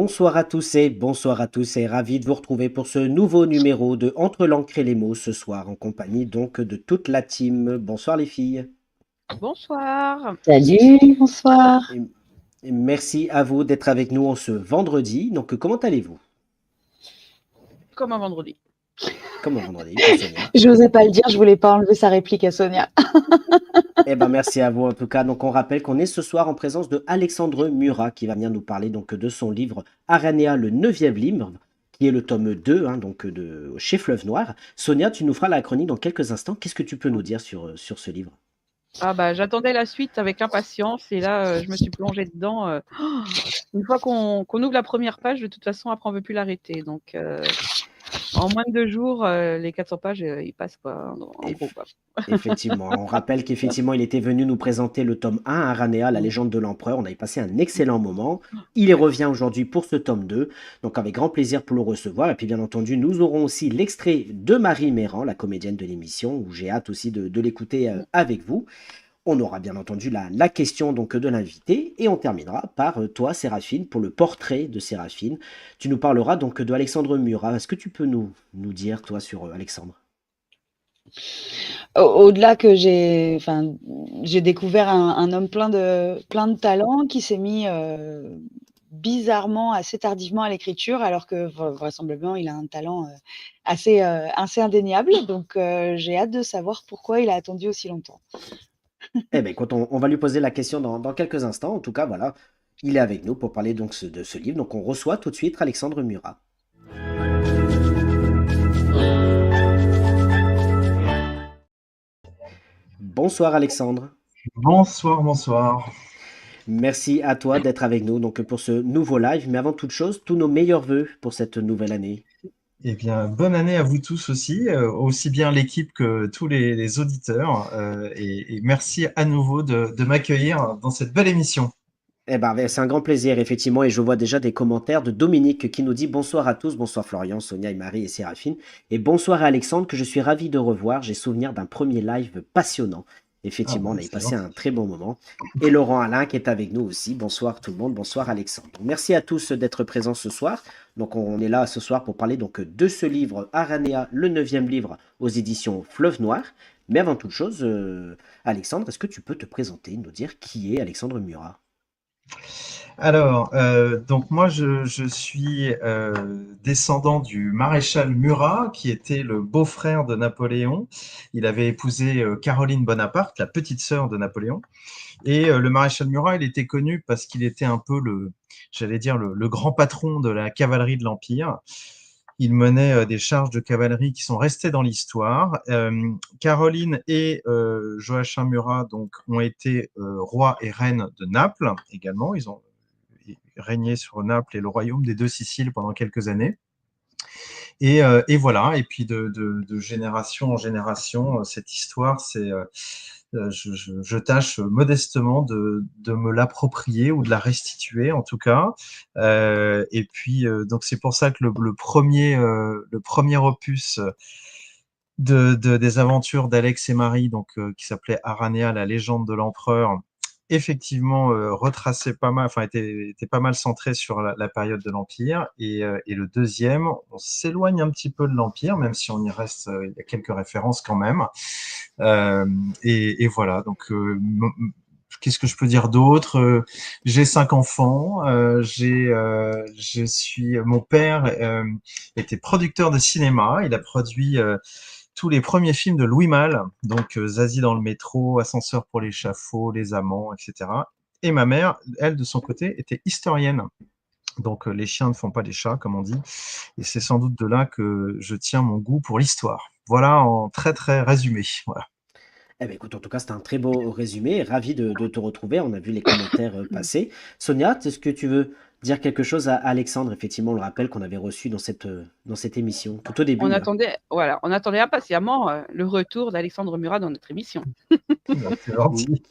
Bonsoir à tous et ravi de vous retrouver pour ce nouveau numéro de Entre l'encre et les mots ce soir en compagnie donc de toute la team. Bonsoir les filles. Bonsoir. Salut, bonsoir. Et, et merci à vous d'être avec nous en ce vendredi. Donc comment allez-vous? Comme un vendredi. Comme un vendredi pour Sonia. Je n'osais pas le dire, je voulais pas enlever sa réplique à Sonia. Eh ben merci à vous en tout cas. Donc on rappelle qu'on est ce soir en présence de Alexandre Murat qui va venir nous parler donc de son livre Aranea, le neuvième livre, qui est le tome 2 hein, donc de chez Fleuve Noir. Sonia, tu nous feras la chronique dans quelques instants. Qu'est-ce que tu peux nous dire sur ce livre? Ah bah j'attendais la suite avec impatience et là je me suis plongée dedans. Une fois qu'on ouvre la première page, de toute façon après on ne veut plus l'arrêter. Donc en moins de 2 jours, les 400 pages ils passent quoi, en gros quoi. Effectivement, on rappelle qu'effectivement, il était venu nous présenter le tome 1, Aranea, la légende de l'empereur. On avait passé un excellent moment. Il y Ouais. revient aujourd'hui pour ce tome 2, donc avec grand plaisir pour le recevoir. Et puis, bien entendu, nous aurons aussi l'extrait de Marie Méran, la comédienne de l'émission, où j'ai hâte aussi de l'écouter avec vous. On aura bien entendu la question donc de l'invité et on terminera par toi, Séraphine, pour le portrait de Séraphine. Tu nous parleras donc de Alexandre Murat. Est-ce que tu peux nous dire, toi, sur Alexandre? Au-delà que j'ai découvert un homme plein de talents qui s'est mis bizarrement assez tardivement à l'écriture, alors que vraisemblablement il a un talent assez indéniable. Donc j'ai hâte de savoir pourquoi il a attendu aussi longtemps. Eh bien, écoute, on va lui poser la question dans quelques instants. En tout cas, voilà, il est avec nous pour parler donc de ce livre. Donc, on reçoit tout de suite Alexandre Murat. Bonsoir Alexandre. Bonsoir, bonsoir. Merci à toi d'être avec nous donc pour ce nouveau live. Mais avant toute chose, tous nos meilleurs vœux pour cette nouvelle année. Eh bien, bonne année à vous tous aussi, aussi bien l'équipe que tous les auditeurs. Et merci à nouveau de m'accueillir dans cette belle émission. Eh ben, c'est un grand plaisir, effectivement, et je vois déjà des commentaires de Dominique qui nous dit bonsoir à tous, bonsoir Florian, Sonia et Marie et Séraphine, et bonsoir à Alexandre que je suis ravi de revoir. J'ai souvenir d'un premier live passionnant. Ah, Effectivement, bah, on avait c'est passé gentil. un très bon moment. Et Laurent Alain qui est avec nous aussi. Bonsoir tout le monde, bonsoir Alexandre. Donc, merci à tous d'être présents ce soir. Donc on est là ce soir pour parler donc de ce livre Aranea, le neuvième livre aux éditions Fleuve Noir. Mais avant toute chose, Alexandre, est-ce que tu peux te présenter, nous dire qui est Alexandre Murat? Alors, donc moi, je suis descendant du maréchal Murat, qui était le beau-frère de Napoléon. Il avait épousé Caroline Bonaparte, la petite sœur de Napoléon. Et le maréchal Murat, il était connu parce qu'il était un peu j'allais dire, le grand patron de la cavalerie de l'Empire. Il menait des charges de cavalerie qui sont restées dans l'histoire. Caroline et Joachim Murat donc, ont été rois et reines de Naples également. Ils ont régné sur Naples et le royaume des deux Siciles pendant quelques années. Et voilà, et puis de génération en génération, cette histoire, je tâche modestement de me l'approprier ou de la restituer en tout cas. Et puis donc c'est pour ça que le premier opus des aventures d'Alex et Marie, donc qui s'appelait Aranea, la légende de l'empereur, effectivement retraçait pas mal, enfin était pas mal centré sur la période de l'Empire. Et le deuxième, on s'éloigne un petit peu de l'Empire, même si on y reste, il y a quelques références quand même. Euh, et voilà, donc qu'est-ce que je peux dire d'autre? J'ai 5 enfants. Mon père était producteur de cinéma. Il a produit tous les premiers films de Louis Malle, donc Zazie dans le métro, Ascenseur pour l'échafaud, Les Amants, etc. Et ma mère, elle, de son côté, était historienne. Donc les chiens ne font pas les chats, comme on dit. Et c'est sans doute de là que je tiens mon goût pour l'histoire. Voilà en très très résumé. Voilà. Eh bien, écoute, en tout cas, c'était un très beau résumé. Ravi de te retrouver. On a vu les commentaires passer. Sonia, est-ce que tu veux dire quelque chose à Alexandre? Effectivement, on le rappelle qu'on avait reçu dans cette émission, tout au On début, hein. attendait, voilà, on attendait impatiemment le retour d'Alexandre Murat dans notre émission. C'est Ou- gentil,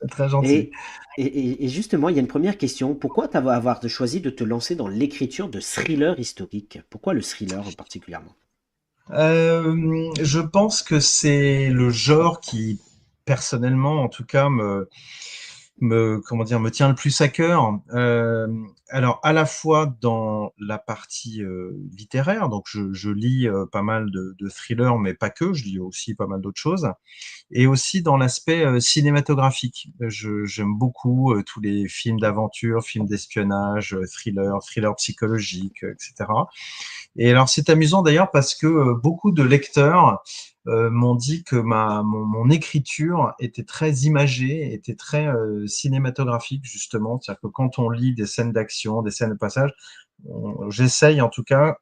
c'est très gentil. Et, et justement, il y a une première question. Pourquoi avoir choisi de te lancer dans l'écriture de thrillers historiques? Pourquoi le thriller particulièrement? Je pense que c'est le genre qui, personnellement, en tout cas, me tient le plus à cœur. Alors, à la fois dans la partie littéraire, donc je lis pas mal de thrillers, mais pas que, je lis aussi pas mal d'autres choses, et aussi dans l'aspect cinématographique. J'aime beaucoup tous les films d'aventure, films d'espionnage, thrillers psychologiques, etc. Et alors, c'est amusant d'ailleurs parce que beaucoup de lecteurs m'ont dit que mon écriture était très imagée, était très cinématographique, justement. C'est-à-dire que quand on lit des scènes d'action, des scènes de passage, j'essaye en tout cas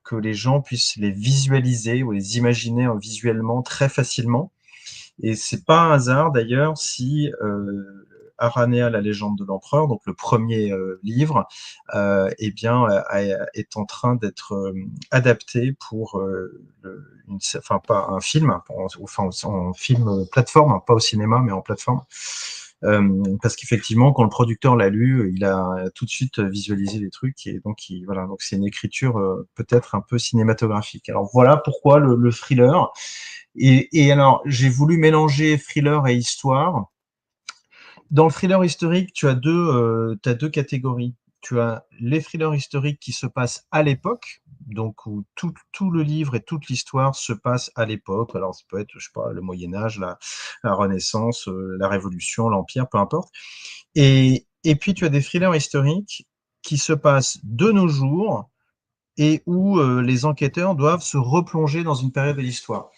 que les gens puissent les visualiser ou les imaginer visuellement très facilement. Et c'est pas un hasard d'ailleurs si Aranea, la légende de l'empereur, donc le premier livre, eh bien, est en train d'être adapté pour enfin pas un film, enfin en film plateforme, hein, pas au cinéma, mais en plateforme. Parce qu'effectivement, quand le producteur l'a lu, il a tout de suite visualisé les trucs et donc voilà, donc c'est une écriture peut-être un peu cinématographique. Alors voilà pourquoi le thriller. Et alors, j'ai voulu mélanger thriller et histoire. Dans le thriller historique, tu as deux catégories. Tu as les thrillers historiques qui se passent à l'époque, donc où tout le livre et toute l'histoire se passe à l'époque. Alors, ça peut être, je sais pas, le Moyen-Âge, la Renaissance, la Révolution, l'Empire, peu importe. Et puis, tu as des thrillers historiques qui se passent de nos jours et où les enquêteurs doivent se replonger dans une période de l'histoire.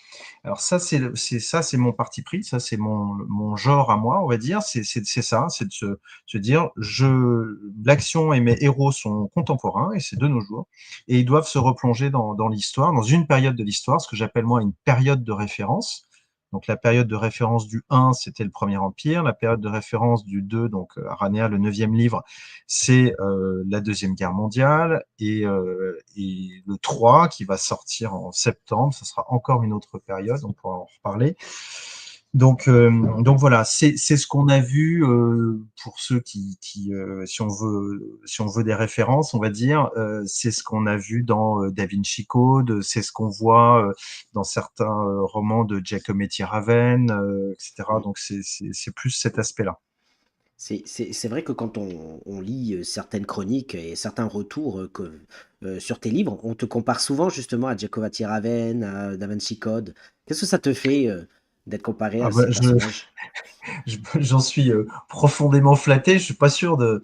Alors ça, c'est mon parti pris, ça c'est mon genre à moi, on va dire. C'est ça, c'est de se dire, l'action et mes héros sont contemporains et c'est de nos jours, et ils doivent se replonger dans l'histoire, dans une période de l'histoire, ce que j'appelle moi une période de référence. Donc la période de référence du 1, c'était le Premier Empire. La période de référence du 2, donc Aranea, le 9e livre, c'est la Deuxième Guerre mondiale. Et le 3, qui va sortir en septembre, ça sera encore une autre période, on pourra en reparler. Donc voilà, c'est ce qu'on a vu pour ceux si on veut des références, on va dire, c'est ce qu'on a vu dans Da Vinci Code, c'est ce qu'on voit dans certains romans de Giacometti Raven, etc. Donc c'est plus cet aspect-là. C'est vrai que quand on lit certaines chroniques et certains retours sur tes livres, on te compare souvent justement à Giacometti Raven, à Da Vinci Code. Qu'est-ce que ça te fait d'être comparé Ah à bah, ces personnages? j'en suis profondément flatté. Je suis pas sûr de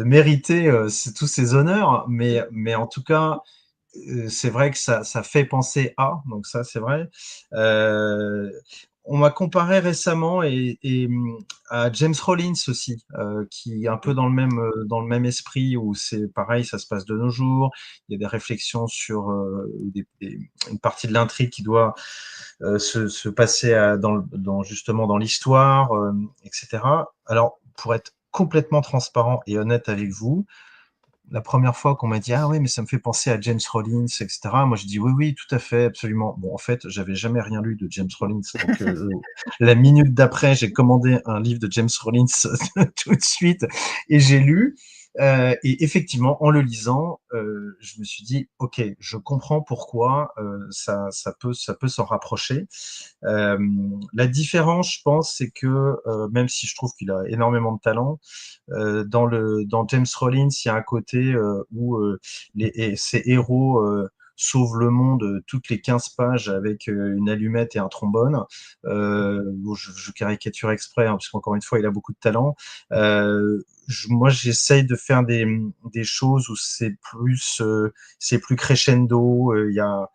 mériter tous ces honneurs, mais en tout cas, c'est vrai que ça fait penser à, donc ça c'est vrai. Euh, on m'a comparé récemment à James Rollins aussi, qui est un peu dans le même esprit où c'est pareil, ça se passe de nos jours. Il y a des réflexions sur une partie de l'intrigue qui doit se passer justement dans l'histoire, etc. Alors, pour être complètement transparent et honnête avec vous, la première fois qu'on m'a dit ah oui mais ça me fait penser à James Rollins, etc. Moi je dis oui tout à fait absolument. Bon en fait j'avais jamais rien lu de James Rollins donc la minute d'après j'ai commandé un livre de James Rollins tout de suite et j'ai lu et effectivement en le lisant je me suis dit ok je comprends pourquoi ça peut s'en rapprocher. Euh, la différence, je pense, c'est que même si je trouve qu'il a énormément de talent, dans James Rollins, il y a un côté où ces héros sauvent le monde toutes les 15 pages avec une allumette et un trombone. Bon, je caricature exprès, hein, parce qu'encore une fois, il a beaucoup de talent. Moi, j'essaye de faire des choses où c'est plus crescendo. Il y a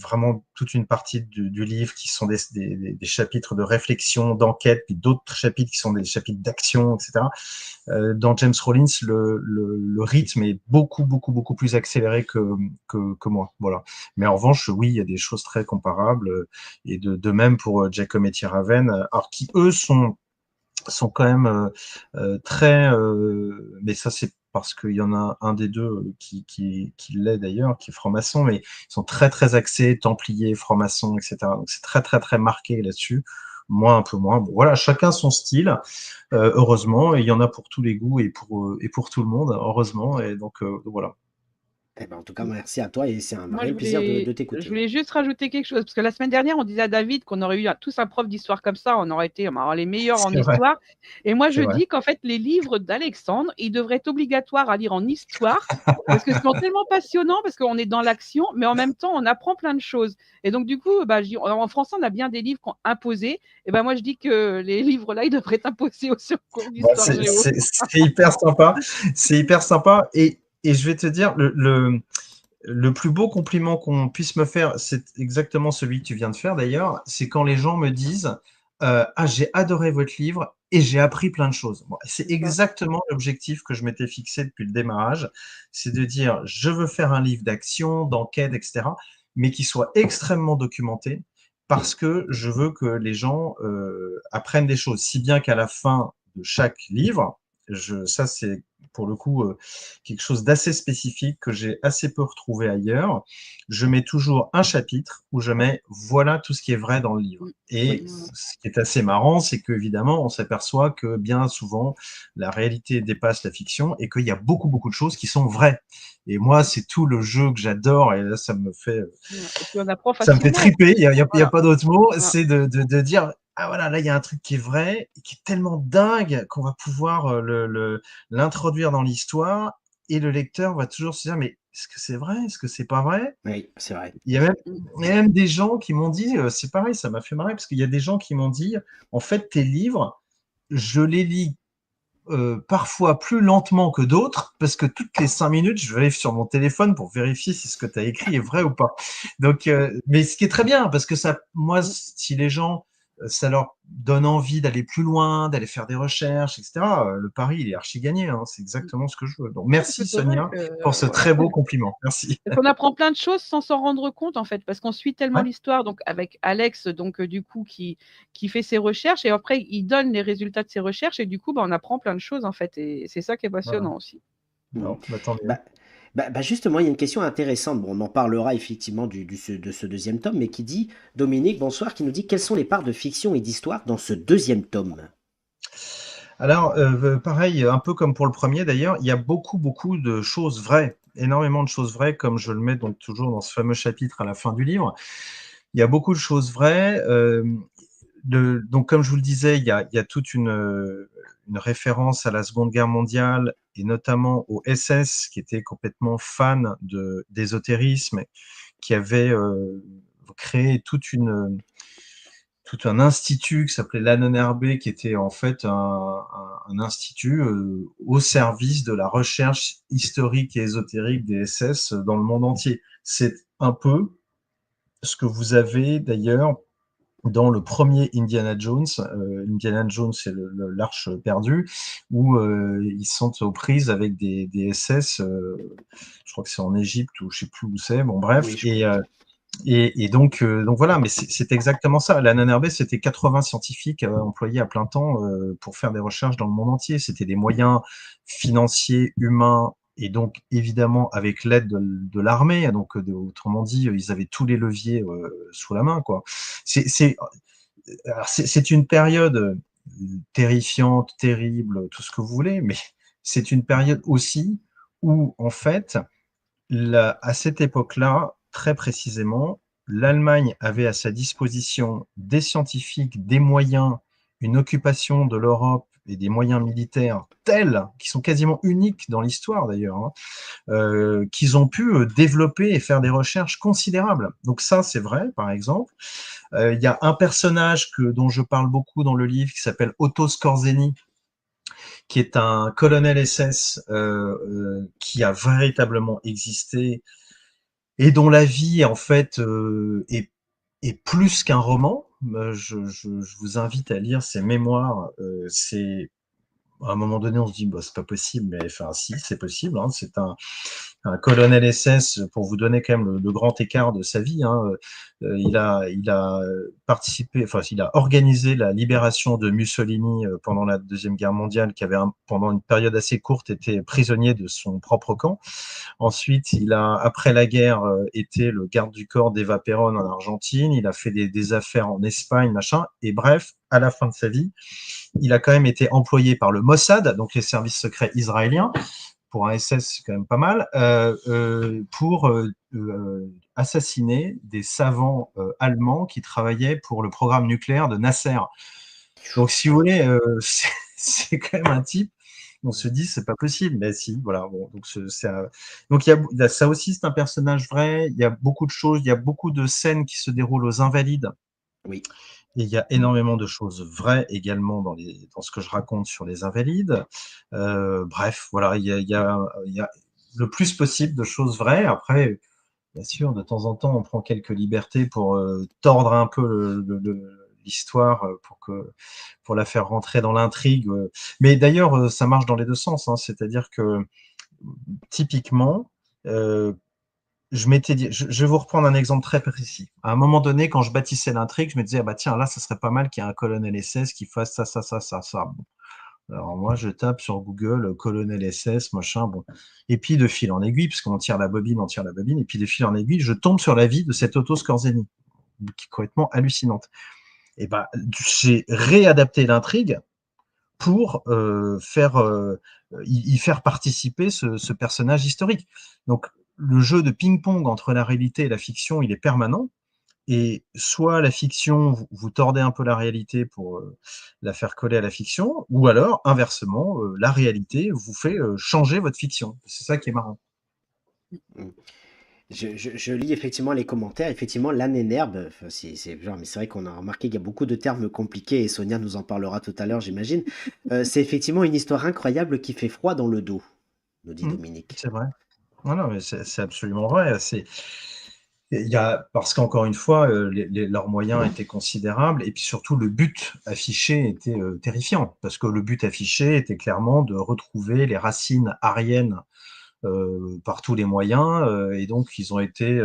vraiment toute une partie du livre qui sont des chapitres de réflexion, d'enquête, puis d'autres chapitres qui sont des chapitres d'action, etc. Dans James Rollins, le rythme est beaucoup plus accéléré que moi. Voilà. Mais en revanche, oui, il y a des choses très comparables. Et de même pour Giacometti Raven, alors qui eux sont quand même très, mais ça c'est parce qu'il y en a un des deux qui l'est d'ailleurs, qui est franc-maçon, mais ils sont très axés, templiers, francs-maçons, etc. Donc c'est très marqué là-dessus. Moi un peu moins. Bon, voilà, chacun son style. Heureusement, et il y en a pour tous les goûts et pour tout le monde, heureusement. Et donc voilà. Eh ben, en tout cas, merci à toi et c'est un Moi, réel plaisir de je t'écouter. voulais juste rajouter quelque chose, parce que la semaine dernière, on disait à David qu'on aurait eu tous un prof d'histoire comme ça, on aurait été les meilleurs en C'est vrai, histoire. Et moi, c'est je vrai. dis qu'en fait, les livres d'Alexandre, ils devraient être obligatoires à lire en histoire, parce que c'est tellement passionnant, parce qu'on est dans l'action, mais en même temps, on apprend plein de choses. Et donc, du coup, je dis, en français, on a bien des livres qui ont imposé. Et ben moi, je dis que les livres-là, ils devraient être imposés aussi en cours Bon, d'histoire géo. c'est hyper sympa. C'est hyper sympa. Et je vais te dire, le plus beau compliment qu'on puisse me faire, c'est exactement celui que tu viens de faire d'ailleurs, c'est quand les gens me disent Ah, j'ai adoré votre livre et j'ai appris plein de choses. Bon, c'est C'est ça. exactement l'objectif que je m'étais fixé depuis le démarrage, c'est de dire je veux faire un livre d'action, d'enquête, etc., mais qui soit extrêmement documenté parce que je veux que les gens apprennent des choses, si bien qu'à la fin de chaque livre, ça c'est pour le coup quelque chose d'assez spécifique que j'ai assez peu retrouvé ailleurs. Je mets toujours un chapitre où je mets voilà tout ce qui est vrai dans le livre. Et Oui, ce qui est assez marrant, c'est qu'évidemment, on s'aperçoit que bien souvent, la réalité dépasse la fiction et qu'il y a beaucoup, beaucoup de choses qui sont vraies. Et moi, c'est tout le jeu que j'adore et là, Et puis, on apprend ça me fait facilement. triper. Il y a Voilà. pas d'autre mot. Voilà. C'est de dire, ah voilà, là, il y a un truc qui est vrai, et qui est tellement dingue qu'on va pouvoir l'introduire dans l'histoire et le lecteur va toujours se dire, mais est-ce que c'est vrai? Est-ce que c'est pas vrai? oui, c'est vrai. Il y a même, Mm. il y a même des gens qui m'ont dit, c'est pareil, ça m'a fait marrer parce qu'il y a des gens qui m'ont dit, en fait, tes livres, je les lis parfois plus lentement que d'autres, parce que toutes les 5 minutes, je vais aller sur mon téléphone pour vérifier si ce que tu as écrit est vrai ou pas. Donc, mais ce qui est très bien, parce que ça, moi, Mm. si les gens, ça leur donne envie d'aller plus loin, d'aller faire des recherches, etc., le pari, il est archi gagné. Hein, c'est exactement ce que je veux. Donc, Parce que merci c'est vrai Sonia que pour ce voilà. très beau compliment. Merci. Parce qu'on apprend plein de choses sans s'en rendre compte en fait, parce qu'on suit tellement Ouais, l'histoire. Donc avec Alex, donc du coup qui fait ses recherches et après il donne les résultats de ses recherches et du coup on apprend plein de choses en fait et c'est ça qui est voilà. passionnant aussi. Mhm. Non, bah, tant mieux. Bah, justement, il y a une question intéressante. Bon, on en parlera effectivement de ce deuxième tome, mais qui dit, Dominique, bonsoir, qui nous dit quelles sont les parts de fiction et d'histoire dans ce deuxième tome. Alors, pareil, un peu comme pour le premier d'ailleurs, il y a beaucoup, beaucoup de choses vraies, énormément de choses vraies, comme je le mets donc toujours dans ce fameux chapitre à la fin du livre. Il y a beaucoup de choses vraies. Donc, comme je vous le disais, il y a toute une référence à la Seconde Guerre mondiale et notamment au SS, qui était complètement fan d'ésotérisme, qui avait créé tout un institut qui s'appelait l'ANNRB, qui était en fait un institut au service de la recherche historique et ésotérique des SS dans le monde entier. C'est un peu ce que vous avez d'ailleurs dans le premier Indiana Jones. Indiana Jones, c'est l'Arche perdue, où ils sont aux prises avec des SS, je crois que c'est en Égypte ou je sais plus où c'est, bon bref, Oui, je crois. et donc voilà, mais c'est exactement ça. La NNRB, c'était 80 scientifiques employés à plein temps pour faire des recherches dans le monde entier. C'était des moyens financiers, humains, et donc évidemment avec l'aide de l'armée. Donc autrement dit, ils avaient tous les leviers sous la main, quoi. C'est une période terrifiante, terrible, tout ce que vous voulez, mais c'est une période aussi où en fait à cette époque-là, très précisément, l'Allemagne avait à sa disposition des scientifiques, des moyens, une occupation de l'Europe et des moyens militaires tels, qui sont quasiment uniques dans l'histoire d'ailleurs, hein, qu'ils ont pu développer et faire des recherches considérables. Donc ça, c'est vrai, par exemple. Il y a un personnage dont je parle beaucoup dans le livre qui s'appelle Otto Skorzeny, qui est un colonel SS qui a véritablement existé et dont la vie en fait est plus qu'un roman. Je vous invite à lire ses mémoires. C'est à un moment donné, on se dit bah, c'est pas possible, mais enfin si, c'est possible. Hein. C'est un colonel SS, pour vous donner quand même le grand écart de sa vie. Hein. Il a participé, enfin, il a organisé la libération de Mussolini pendant la Deuxième Guerre mondiale, qui avait pendant une période assez courte été prisonnier de son propre camp. Ensuite, il a, après la guerre, été le garde du corps d'Eva Perón en Argentine. Il a fait des affaires en Espagne, machin. Et bref, à la fin de sa vie, il a quand même été employé par le Mossad, donc les services secrets israéliens, pour un SS, c'est quand même pas mal, pour assassiner des savants allemands qui travaillaient pour le programme nucléaire de Nasser. Donc, si vous voulez, c'est quand même un type. On se dit, c'est pas possible, mais si, voilà. Bon, donc il y a ça aussi, c'est un personnage vrai. Il y a beaucoup de choses, il y a beaucoup de scènes qui se déroulent aux Invalides. Oui. Et il y a énormément de choses vraies également dans ce que je raconte sur les Invalides. Bref, voilà, il y a le plus possible de choses vraies. Après, bien sûr, de temps en temps, on prend quelques libertés pour tordre un peu l'histoire pour la faire rentrer dans l'intrigue. Mais d'ailleurs, ça marche dans les deux sens, hein. C'est-à-dire que typiquement, je m'étais dit, je vais vous reprendre un exemple très précis. À un moment donné, quand je bâtissais l'intrigue, je me disais, ah bah tiens, là, ça serait pas mal qu'il y ait un colonel SS qui fasse ça, ça, ça, ça, ça. Bon. Alors moi, je tape sur Google colonel SS, machin, bon. Et puis de fil en aiguille, parce qu'on tire la bobine, et puis de fil en aiguille, je tombe sur la vie de cette Otto Skorzeny, qui est complètement hallucinante. Et bah, j'ai réadapté l'intrigue pour y faire participer ce personnage historique. Donc, le jeu de ping-pong entre la réalité et la fiction, il est permanent. Et soit la fiction, vous tordez un peu la réalité pour la faire coller à la fiction, ou alors, inversement, la réalité vous fait changer votre fiction. C'est ça qui est marrant. Je lis effectivement les commentaires. Effectivement, l'âne et l'herbe, enfin, mais c'est vrai qu'on a remarqué qu'il y a beaucoup de termes compliqués et Sonia nous en parlera tout à l'heure, j'imagine. C'est effectivement une histoire incroyable qui fait froid dans le dos, nous dit Dominique. C'est vrai. Non, non, mais c'est absolument vrai. Parce qu'encore une fois, leurs moyens étaient considérables et puis surtout le but affiché était terrifiant parce que le but affiché était clairement de retrouver les racines aryennes par tous les moyens et donc ils ont été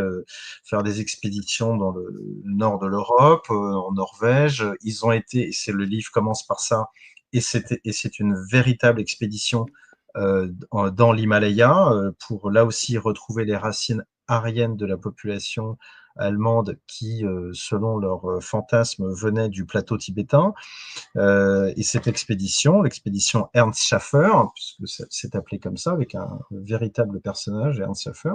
faire des expéditions dans le nord de l'Europe, en Norvège. Ils ont été, et le livre commence par ça, et c'est une véritable expédition dans l'Himalaya pour là aussi retrouver les racines aryennes de la population allemande qui, selon leur fantasme, venait du plateau tibétain. Et cette expédition, l'expédition Ernst Schaffer, puisque c'est appelé comme ça, avec un véritable personnage, Ernst Schaffer,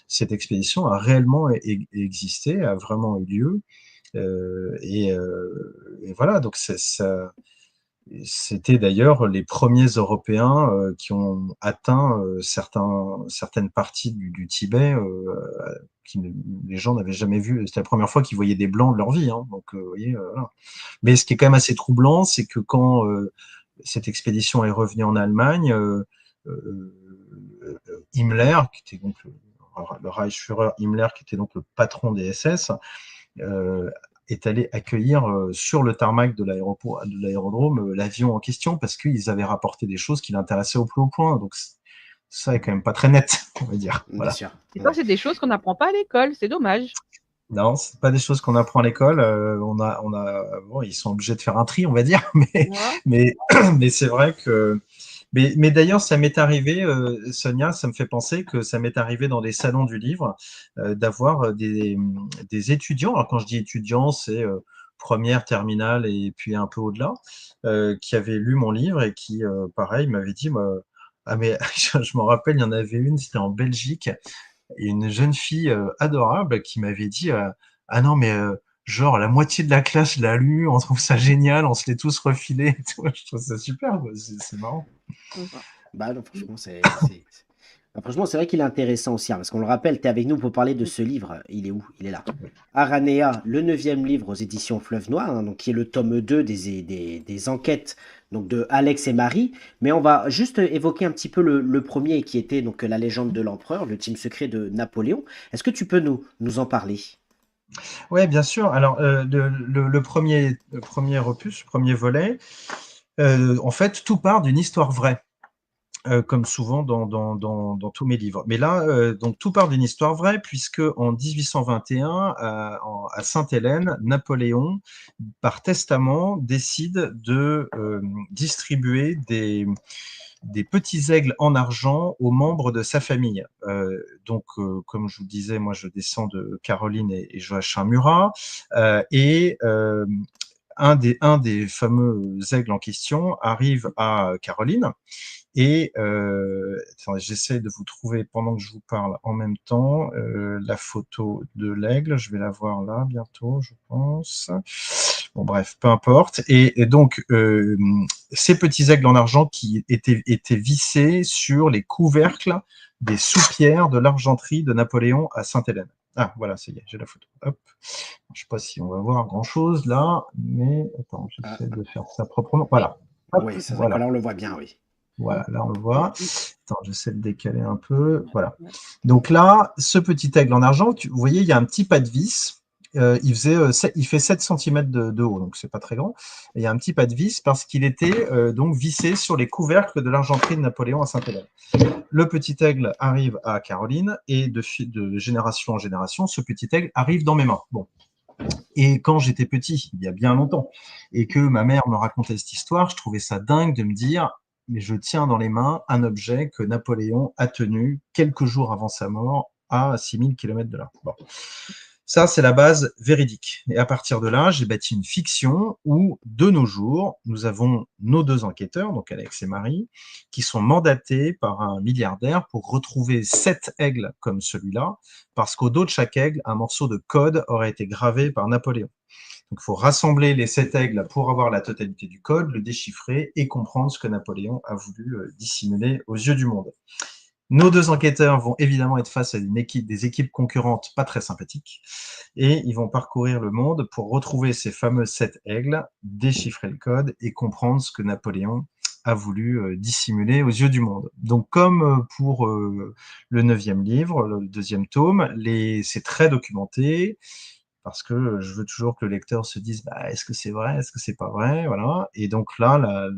cette expédition a réellement existé, a vraiment eu lieu. Et voilà, donc c'était d'ailleurs les premiers Européens qui ont atteint certaines parties du Tibet les gens n'avaient jamais vu. C'était la première fois qu'ils voyaient des blancs de leur vie. Hein, donc, vous voyez, voilà. Mais ce qui est quand même assez troublant, c'est que quand cette expédition est revenue en Allemagne, Himmler, qui était donc le Reichsführer Himmler, qui était donc le patron des SS, est allé accueillir sur le tarmac de l'aérodrome l'avion en question parce qu'ils avaient rapporté des choses qui l'intéressaient au plus haut point. Donc ça est quand même pas très net, on va dire. Voilà. Bien sûr. Et ça, c'est des choses qu'on n'apprend pas à l'école, c'est dommage. Non, c'est pas des choses qu'on apprend à l'école. Bon, ils sont obligés de faire un tri, on va dire, mais c'est vrai que. Mais d'ailleurs, ça m'est arrivé, Sonia, ça me fait penser que ça m'est arrivé dans des salons du livre d'avoir des étudiants. Alors quand je dis étudiants, c'est première, terminale et puis un peu au-delà, qui avaient lu mon livre et qui, pareil, m'avaient dit, ah mais je m'en rappelle, il y en avait une, c'était en Belgique, et une jeune fille adorable qui m'avait dit, ah non mais genre la moitié de la classe l'a lu, on trouve ça génial, on se l'est tous refilé et tout. Je trouve ça super, c'est marrant. Bah non, franchement, franchement, c'est vrai qu'il est intéressant aussi, hein, parce qu'on le rappelle, tu es avec nous pour parler de ce livre. Il est où? Il est là. Aranea, le 9e livre aux éditions Fleuve Noir, hein, donc, qui est le tome 2 des enquêtes donc, de Alex et Marie. Mais on va juste évoquer un petit peu le premier qui était donc la légende de l'empereur, le team secret de Napoléon. Est-ce que tu peux nous en parler? Oui, bien sûr. Alors, le premier opus, premier volet, en fait, tout part d'une histoire vraie. Comme souvent dans tous mes livres. Mais là, donc tout part d'une histoire vraie, puisque en 1821, à Sainte-Hélène, Napoléon, par testament, décide de distribuer des petits aigles en argent aux membres de sa famille. Donc, comme je vous disais, moi, je descends de Caroline et Joachim Murat, et un des fameux aigles en question arrive à Caroline, Et attendez, j'essaie de vous trouver pendant que je vous parle en même temps la photo de l'aigle. Je vais la voir là bientôt, je pense. Bon, bref, peu importe. Et donc, ces petits aigles en argent qui étaient vissés sur les couvercles des soupières de l'argenterie de Napoléon à Sainte-Hélène. Ah, voilà, ça y est, j'ai la photo. Hop. Je ne sais pas si on va voir grand-chose là, mais attends, j'essaie de faire ça proprement. Voilà. Hop, Oui, c'est vrai que voilà. là, on le voit bien, oui. Voilà, là on le voit. Attends, j'essaie de décaler un peu. Voilà. Donc là, ce petit aigle en argent, vous voyez, il y a un petit pas de vis. Il fait 7 cm de haut, donc c'est pas très grand. Et il y a un petit pas de vis parce qu'il était donc vissé sur les couvercles de l'argenterie de Napoléon à Sainte-Hélène. Le petit aigle arrive à Caroline et de génération en génération, ce petit aigle arrive dans mes mains. Bon. Et quand j'étais petit, il y a bien longtemps, et que ma mère me racontait cette histoire, je trouvais ça dingue de me dire, mais je tiens dans les mains un objet que Napoléon a tenu quelques jours avant sa mort à 6000 km de là. Bon. Ça, c'est la base véridique. Et à partir de là, j'ai bâti une fiction où, de nos jours, nous avons nos 2 enquêteurs, donc Alex et Marie, qui sont mandatés par un milliardaire pour retrouver 7 aigles comme celui-là, parce qu'au dos de chaque aigle, un morceau de code aurait été gravé par Napoléon. Donc, il faut rassembler les 7 aigles pour avoir la totalité du code, le déchiffrer et comprendre ce que Napoléon a voulu dissimuler aux yeux du monde. Nos 2 enquêteurs vont évidemment être face à des équipes concurrentes pas très sympathiques et ils vont parcourir le monde pour retrouver ces fameux 7 aigles, déchiffrer le code et comprendre ce que Napoléon a voulu dissimuler aux yeux du monde. Donc comme pour le 9e livre, le 2e tome, c'est très documenté parce que je veux toujours que le lecteur se dise est-ce que c'est vrai, est-ce que c'est pas vrai, voilà. Et donc là,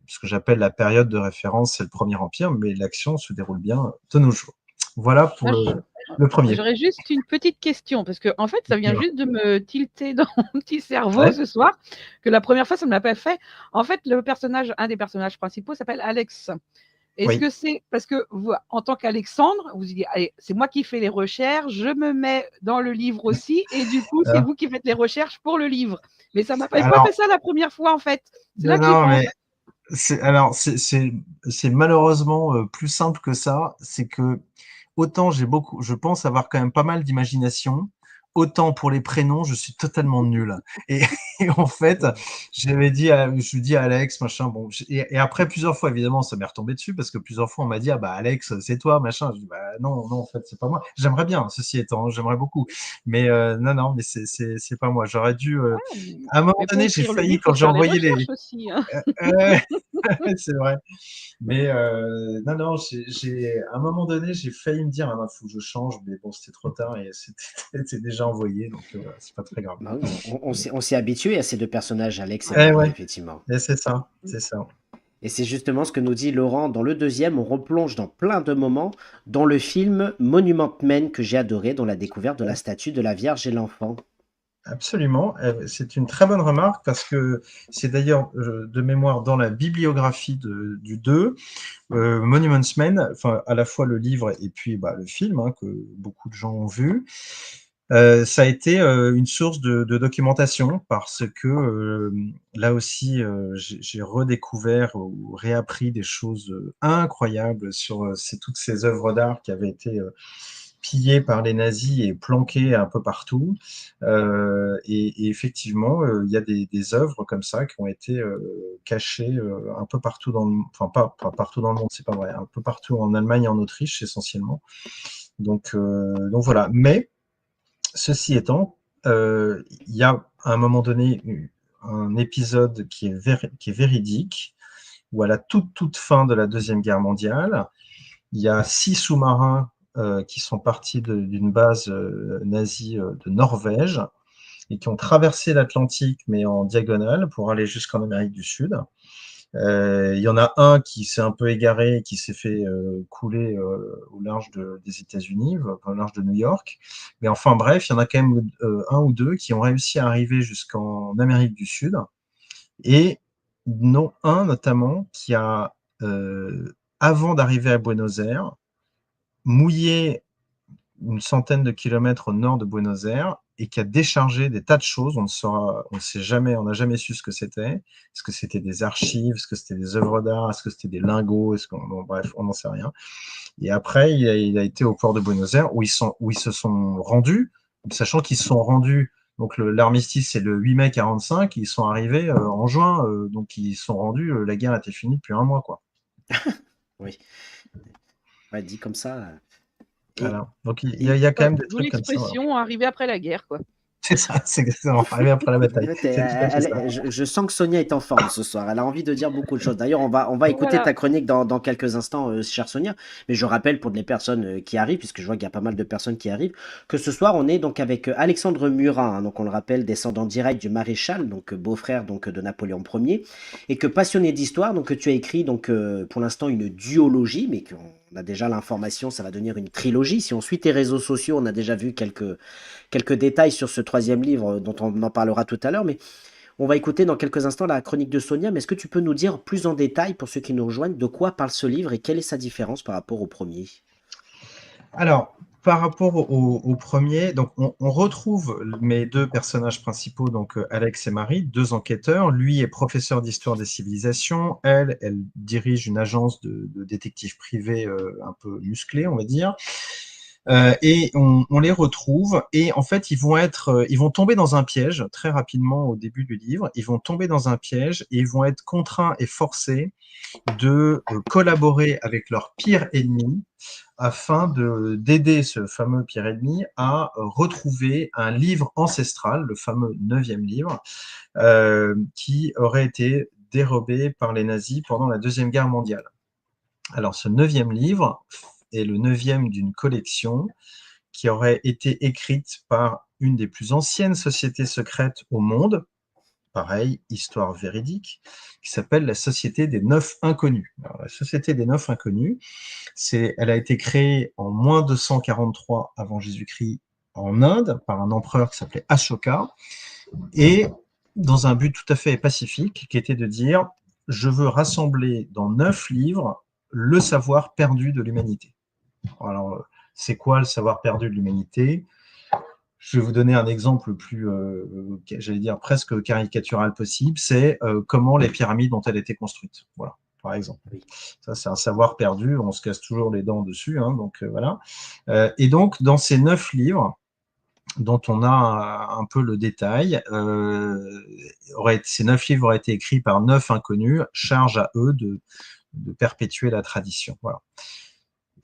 ce que j'appelle la période de référence, c'est le Premier Empire, mais l'action se déroule bien de nos jours. Voilà pour le premier. J'aurais juste une petite question, parce que en fait, ça vient juste de me tilter dans mon petit cerveau Ouais. ce soir, que la première fois, ça ne m'a pas fait. En fait, un des personnages principaux s'appelle Alex. Est-ce que c'est parce que vous, en tant qu'Alexandre, vous dites, allez, c'est moi qui fais les recherches, je me mets dans le livre aussi, et du coup, c'est vous qui faites les recherches pour le livre. Mais ça m'a pas fait ça la première fois, en fait. C'est là que j'y pense. C'est malheureusement plus simple que ça. C'est que autant je pense avoir quand même pas mal d'imagination, autant pour les prénoms, je suis totalement nul. Et en fait, je dis à Alex, machin, bon, et après plusieurs fois, évidemment, ça m'est retombé dessus parce que plusieurs fois, on m'a dit, ah bah Alex, c'est toi, machin. Je dis, bah non, en fait, c'est pas moi. J'aimerais bien, ceci étant, j'aimerais beaucoup. Mais non, mais c'est pas moi. J'aurais dû. À un moment donné, j'ai failli quand j'ai envoyé les. Aussi, hein. C'est vrai. Mais non, à un moment donné, j'ai failli me dire, il faut que je change, mais bon, c'était trop tard et c'était déjà envoyé, donc c'est pas très grave. Bah oui, on s'est habitué à ces 2 personnages, Alex et Eh Marie, ouais. effectivement. Et c'est ça, c'est ça. Et c'est justement ce que nous dit Laurent dans le 2e. On replonge dans plein de moments dans le film Monument Men que j'ai adoré, dans la découverte de la statue de la Vierge et l'enfant. Absolument, c'est une très bonne remarque parce que c'est d'ailleurs de mémoire dans la bibliographie du 2, Monuments Men, enfin à la fois le livre et puis le film que beaucoup de gens ont vu. Ça a été une source de documentation parce que là aussi, j'ai redécouvert ou réappris des choses incroyables sur toutes ces œuvres d'art qui avaient été pillées par les nazis et planquées un peu partout. Et effectivement, il y a des œuvres comme ça qui ont été cachées un peu partout enfin pas partout dans le monde, c'est pas vrai, un peu partout en Allemagne et en Autriche essentiellement. Donc voilà. Mais ceci étant, il y a à un moment donné un épisode qui est véridique, où à la toute fin de la Deuxième Guerre mondiale, il y a 6 sous-marins qui sont partis d'une base nazie de Norvège et qui ont traversé l'Atlantique, mais en diagonale, pour aller jusqu'en Amérique du Sud. Il y en a un qui s'est un peu égaré, qui s'est fait couler au large des États-Unis, au large de New York. Mais enfin bref, il y en a quand même un ou 2 qui ont réussi à arriver jusqu'en Amérique du Sud. Et un notamment qui a, avant d'arriver à Buenos Aires, mouillé une centaine de kilomètres au nord de Buenos Aires et qui a déchargé des tas de choses. On sait jamais, on n'a jamais su ce que c'était. Est-ce que c'était des archives? Est-ce que c'était des œuvres d'art? Est-ce que c'était des lingots? Bon, bref, on n'en sait rien. Et après, il a été au port de Buenos Aires où ils se sont rendus, sachant qu'ils se sont rendus. Donc l'armistice, c'est le 8 mai 45. Ils sont arrivés en juin, donc ils se sont rendus. La guerre était finie depuis un mois, quoi. Oui, ouais, dit comme ça. Et, Voilà. Donc il y a quand même des D'où trucs comme ça. Voilà. l'expression arrivé après la guerre, quoi. C'est ça, c'est exactement. Arrivé après la bataille. ouais, C'est tout à fait ça. je sens que Sonia est en forme ce soir. Elle a envie de dire beaucoup de choses. D'ailleurs, on va écouter Voilà. ta chronique dans quelques instants, chère Sonia. Mais je rappelle pour les personnes qui arrivent, puisque je vois qu'il y a pas mal de personnes qui arrivent, que ce soir, on est donc avec Alexandre Murat, hein, donc on le rappelle, descendant direct du maréchal, donc beau-frère donc de Napoléon Ier, et que passionné d'histoire, donc que tu as écrit donc pour l'instant une duologie, mais qu'on a déjà l'information, ça va devenir une trilogie. Si on suit tes réseaux sociaux, on a déjà vu quelques détails sur ce troisième livre dont on en parlera tout à l'heure, mais on va écouter dans quelques instants la chronique de Sonia. Mais est-ce que tu peux nous dire plus en détail, pour ceux qui nous rejoignent, de quoi parle ce livre et quelle est sa différence par rapport au premier? Alors, par rapport au premier, donc on retrouve mes deux personnages principaux, donc Alex et Marie, deux enquêteurs. Lui est professeur d'histoire des civilisations. Elle dirige une agence de détectives privés un peu musclée, on va dire. Et on les retrouve et en fait ils vont tomber dans un piège très rapidement au début du livre. Ils vont tomber dans un piège et ils vont être contraints et forcés de collaborer avec leur pire ennemi afin d'aider ce fameux pire ennemi à retrouver un livre ancestral, le fameux 9e livre, qui aurait été dérobé par les nazis pendant la Deuxième Guerre mondiale. Alors ce 9e livre est le 9e d'une collection qui aurait été écrite par une des plus anciennes sociétés secrètes au monde, pareil, histoire véridique, qui s'appelle la Société des Neuf Inconnus. Alors, la Société des Neuf Inconnus, elle a été créée en moins 243 avant Jésus-Christ en Inde par un empereur qui s'appelait Ashoka, et dans un but tout à fait pacifique, qui était de dire « Je veux rassembler dans 9 livres le savoir perdu de l'humanité ». Alors, c'est quoi le savoir perdu de l'humanité? Je vais vous donner un exemple le plus, j'allais dire presque caricatural possible, c'est comment les pyramides ont elles été construites. Voilà, par exemple. Oui. Ça, c'est un savoir perdu, on se casse toujours les dents dessus, hein, donc voilà. Et donc, dans ces 9 livres, dont on a un peu le détail, ces 9 livres auraient été écrits par 9 inconnus, charge à eux de perpétuer la tradition. Voilà.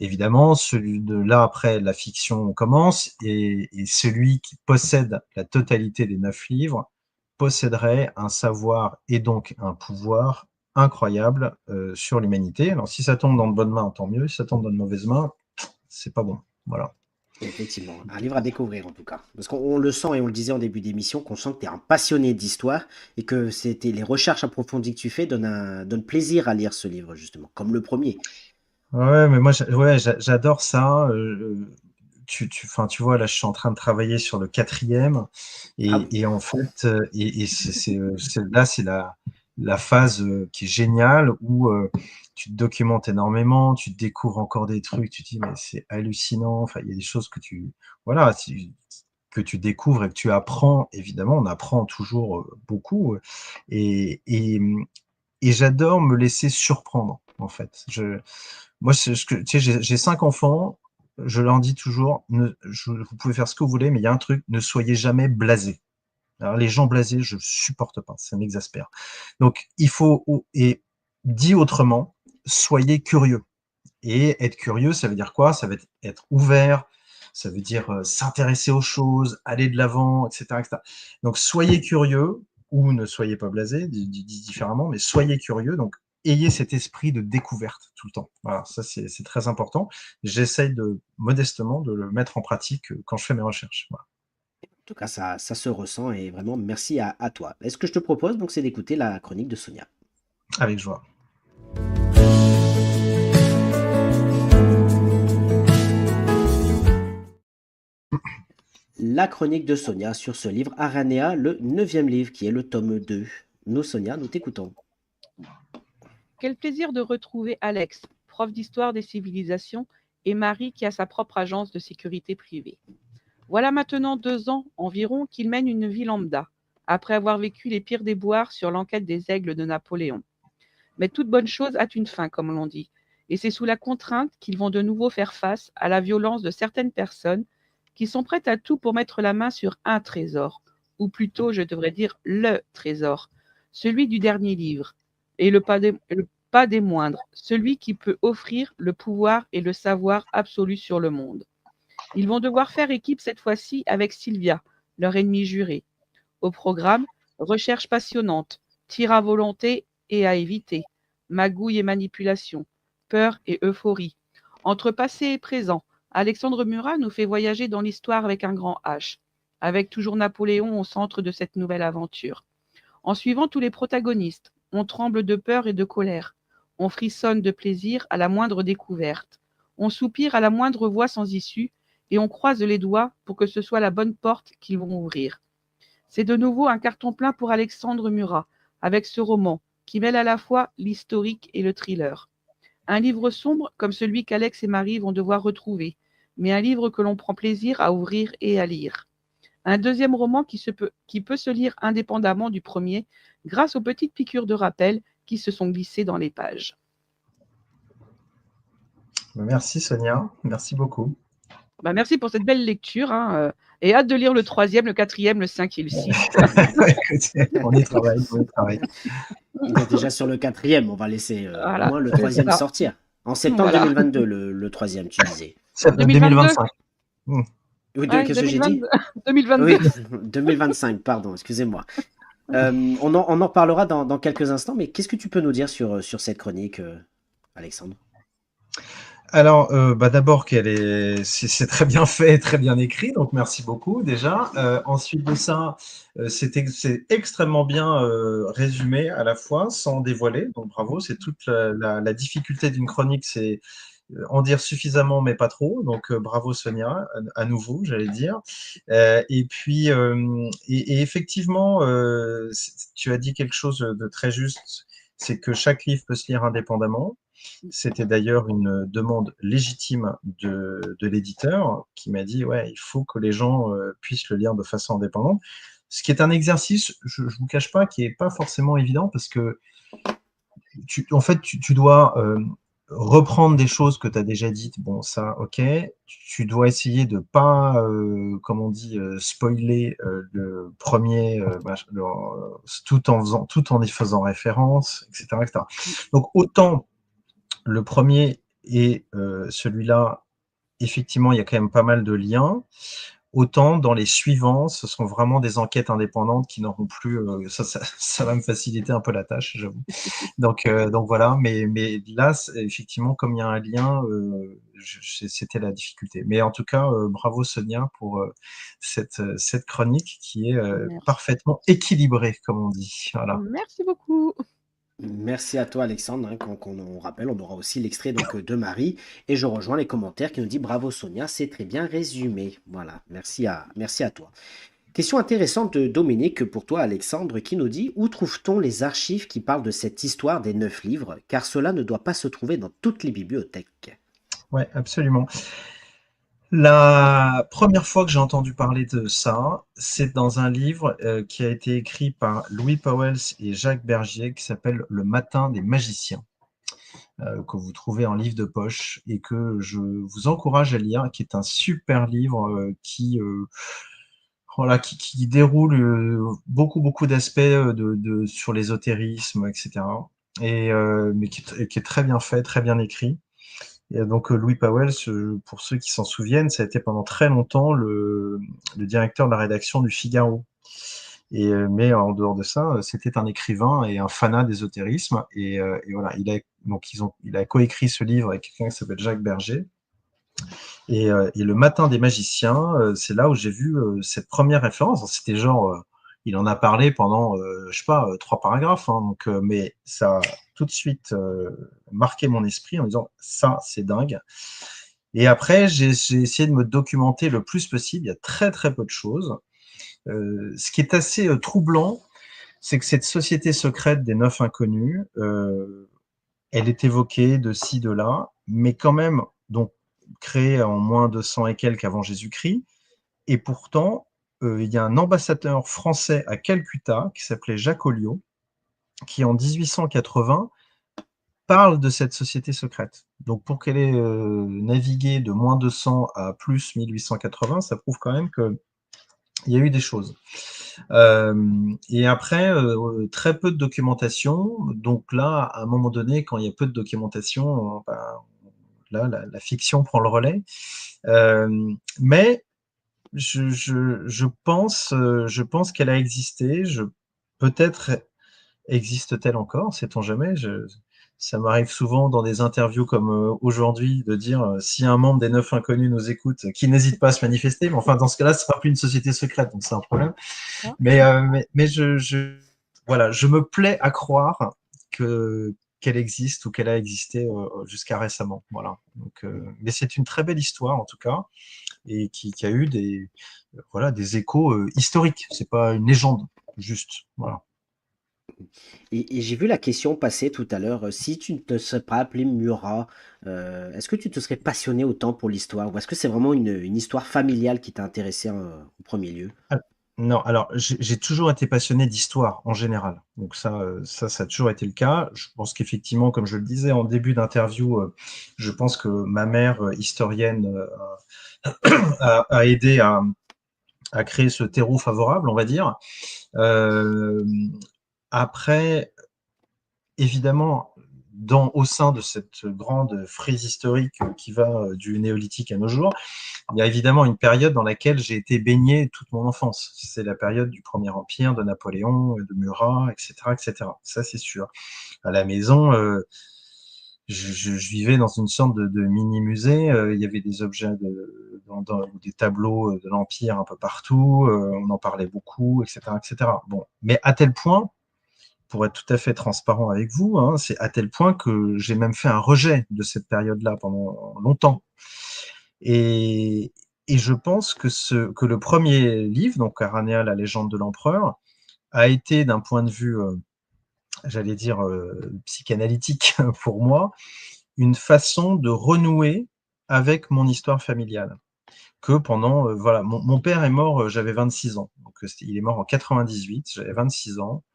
Évidemment, celui de là, après, la fiction commence, et celui qui possède la totalité des 9 livres posséderait un savoir et donc un pouvoir incroyable sur l'humanité. Alors, si ça tombe dans de bonnes mains, tant mieux. Si ça tombe dans de mauvaises mains, c'est pas bon. Voilà. Effectivement, un livre à découvrir en tout cas. Parce qu'on le sent et on le disait en début d'émission, qu'on sent que tu es un passionné d'histoire et que les recherches approfondies que tu fais donnent plaisir à lire ce livre justement, comme le premier. Ouais, mais moi, j'adore ça. Tu vois, là, je suis en train de travailler sur le 4e, Ah oui. et en fait, là, c'est la phase qui est géniale où tu te documentes énormément, tu découvres encore des trucs, tu te dis, mais c'est hallucinant. Enfin, il y a des choses voilà, que tu découvres et que tu apprends. Évidemment, on apprend toujours beaucoup, et j'adore me laisser surprendre, en fait. Moi, tu sais, j'ai 5 enfants, je leur dis toujours, vous pouvez faire ce que vous voulez, mais il y a un truc, ne soyez jamais blasés. Alors, les gens blasés, je supporte pas, ça m'exaspère. Donc, et dit autrement, soyez curieux. Et être curieux, ça veut dire quoi? Ça veut être ouvert, ça veut dire s'intéresser aux choses, aller de l'avant, etc., etc. Donc, soyez curieux, ou ne soyez pas blasés, dit différemment, mais soyez curieux. Donc, ayez cet esprit de découverte tout le temps. Voilà, ça c'est très important. J'essaye modestement de le mettre en pratique quand je fais mes recherches. Voilà. En tout cas, ça se ressent et vraiment merci à toi. Et ce que je te propose donc, c'est d'écouter la chronique de Sonia. Avec joie. La chronique de Sonia sur ce livre Aranea, le 9e livre qui est le tome 2. Nous, Sonia, nous t'écoutons. Quel plaisir de retrouver Alex, prof d'histoire des civilisations, et Marie qui a sa propre agence de sécurité privée. Voilà maintenant 2 ans environ qu'il mène une vie lambda, après avoir vécu les pires déboires sur l'enquête des aigles de Napoléon. Mais toute bonne chose a une fin, comme l'on dit, et c'est sous la contrainte qu'ils vont de nouveau faire face à la violence de certaines personnes qui sont prêtes à tout pour mettre la main sur un trésor, ou plutôt, je devrais dire, le trésor, celui du dernier livre, et le pas des moindres, celui qui peut offrir le pouvoir et le savoir absolu sur le monde. Ils vont devoir faire équipe cette fois-ci avec Sylvia, leur ennemi juré. Au programme, recherche passionnante, tir à volonté et à éviter, magouille et manipulation, peur et euphorie. Entre passé et présent, Alexandre Murat nous fait voyager dans l'histoire avec un grand H, avec toujours Napoléon au centre de cette nouvelle aventure. En suivant tous les protagonistes, on tremble de peur et de colère. On frissonne de plaisir à la moindre découverte. On soupire à la moindre voie sans issue et on croise les doigts pour que ce soit la bonne porte qu'ils vont ouvrir. C'est de nouveau un carton plein pour Alexandre Murat, avec ce roman qui mêle à la fois l'historique et le thriller. Un livre sombre comme celui qu'Alex et Marie vont devoir retrouver, mais un livre que l'on prend plaisir à ouvrir et à lire. Un deuxième roman qui peut se lire indépendamment du premier grâce aux petites piqûres de rappel qui se sont glissées dans les pages. Merci Sonia, merci beaucoup. Merci pour cette belle lecture, hein, et hâte de lire le 3e, le 4e, le 5 et le 6. On y travaille, on y travaille. On est déjà sur le 4e, on va laisser Voilà, au moins le c'est 3e ça. sortir. En septembre Voilà. 2022, le 3e, tu disais. 2025. Oui, Ouais, qu'est-ce que j'ai dit 2022. Oui, 2025, pardon, excusez-moi. On en reparlera dans quelques instants, mais qu'est-ce que tu peux nous dire sur cette chronique, Alexandre? Alors, d'abord c'est très bien fait, très bien écrit, donc merci beaucoup déjà. Ensuite de ça, c'est extrêmement bien résumé à la fois, sans dévoiler, donc bravo. C'est toute la difficulté d'une chronique, c'est en dire suffisamment, mais pas trop. Donc bravo Sonia, à nouveau, j'allais dire. Et puis, et effectivement, tu as dit quelque chose de très juste, c'est que chaque livre peut se lire indépendamment. C'était d'ailleurs une demande légitime de l'éditeur qui m'a dit, ouais, il faut que les gens puissent le lire de façon indépendante. Ce qui est un exercice, je ne vous cache pas, qui n'est pas forcément évident parce que en fait, tu dois reprendre des choses que tu as déjà dites. Bon, ça, ok. Tu dois essayer de pas, comme on dit, spoiler le premier, tout en y faisant référence, etc., etc. Donc, autant le premier et celui-là, effectivement, il y a quand même pas mal de liens. Autant dans les suivants, ce sont vraiment des enquêtes indépendantes qui n'auront plus. Ça va me faciliter un peu la tâche, j'avoue. Donc voilà. Mais là, effectivement, comme il y a un lien, c'était la difficulté. Mais en tout cas, bravo Sonia pour cette chronique qui est parfaitement équilibrée, comme on dit. Voilà. Merci beaucoup. Merci à toi, Alexandre. Hein, on rappelle, on aura aussi l'extrait donc de Marie. Et je rejoins les commentaires qui nous dit bravo Sonia, c'est très bien résumé. Voilà, merci à toi. Question intéressante de Dominique pour toi, Alexandre, qui nous dit où trouve-t-on les archives qui parlent de cette histoire des 9 livres, car cela ne doit pas se trouver dans toutes les bibliothèques. Oui, absolument. La première fois que j'ai entendu parler de ça, c'est dans un livre qui a été écrit par Louis Pauwels et Jacques Bergier qui s'appelle Le Matin des magiciens, que vous trouvez en livre de poche et que je vous encourage à lire, qui est un super livre qui déroule beaucoup d'aspects sur l'ésotérisme, etc. Mais qui est très bien fait, très bien écrit. Et donc Louis Pauwels, pour ceux qui s'en souviennent, ça a été pendant très longtemps le directeur de la rédaction du Figaro. Mais en dehors de ça, c'était un écrivain et un fanat d'ésotérisme. Et voilà, il a coécrit ce livre avec quelqu'un qui s'appelle Jacques Berger. Et Le Matin des magiciens, c'est là où j'ai vu cette première référence. C'était genre, il en a parlé pendant, je sais pas, 3 paragraphes. Hein, donc, mais ça a tout de suite marqué mon esprit en me disant, ça, c'est dingue. Et après, j'ai essayé de me documenter le plus possible. Il y a très, très peu de choses. Ce qui est assez troublant, c'est que cette société secrète des 9 inconnus, elle est évoquée de ci, de là, mais quand même, donc, créée en moins de 100 et quelques avant Jésus-Christ, Et pourtant, il y a un ambassadeur français à Calcutta qui s'appelait Jacques Olliot, qui en 1880 parle de cette société secrète. Donc pour qu'elle ait navigué de moins 200 à plus 1880, ça prouve quand même qu'il y a eu des choses. Et après, très peu de documentation. Donc là, à un moment donné, quand il y a peu de documentation, là, la fiction prend le relais. Mais je pense qu'elle a existé. Peut-être existe-t-elle encore, sait-on jamais. Ça m'arrive souvent dans des interviews comme aujourd'hui de dire si un membre des 9 inconnus nous écoute, qu'il n'hésite pas à se manifester. Mais enfin, dans ce cas-là, ce sera plus une société secrète, donc c'est un problème. Ah. Mais voilà, je me plais à croire qu'elle existe ou qu'elle a existé jusqu'à récemment. Voilà. Donc, mais c'est une très belle histoire en tout cas, et qui a eu des échos historiques. C'est pas une légende, juste. Voilà. Et j'ai vu la question passer tout à l'heure. Si tu ne te serais pas appelé Murat, est-ce que tu te serais passionné autant pour l'histoire? Ou est-ce que c'est vraiment une histoire familiale qui t'a intéressé en premier lieu? Ah, non, alors j'ai toujours été passionné d'histoire en général. Donc ça a toujours été le cas. Je pense qu'effectivement, comme je le disais en début d'interview, je pense que ma mère, historienne, a aidé à créer ce terreau favorable, on va dire. Euh, Après, évidemment, au sein de cette grande frise historique qui va du néolithique à nos jours, il y a évidemment une période dans laquelle j'ai été baigné toute mon enfance. C'est la période du Premier Empire, de Napoléon, de Murat, etc., etc. Ça, c'est sûr. À la maison, je vivais dans une sorte de mini-musée. Il y avait des objets, des tableaux de l'Empire un peu partout. On en parlait beaucoup, etc., etc. Bon, mais à tel point, pour être tout à fait transparent avec vous, hein, c'est à tel point que j'ai même fait un rejet de cette période-là pendant longtemps. Et, et je pense que le premier livre, donc Aranea, la légende de l'empereur, a été d'un point de vue, j'allais dire, psychanalytique pour moi, une façon de renouer avec mon histoire familiale. Que pendant, voilà, mon père est mort, j'avais 26 ans. Donc, il est mort en 98, j'avais 26 ans.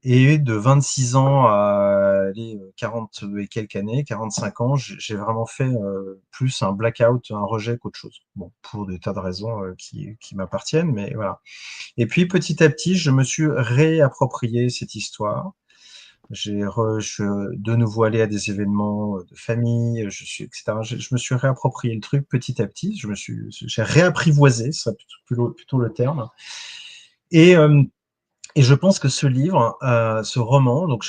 Et de 26 ans à 40 et quelques années, 45 ans, j'ai vraiment fait plus un blackout, un rejet qu'autre chose. Bon, pour des tas de raisons qui m'appartiennent, mais voilà. Et puis petit à petit, je me suis réapproprié cette histoire. Je suis de nouveau allé à des événements de famille, etc. Je me suis réapproprié le truc petit à petit. J'ai réapprivoisé, ce serait plutôt le terme. Et, euh, et je pense que ce livre, ce roman, donc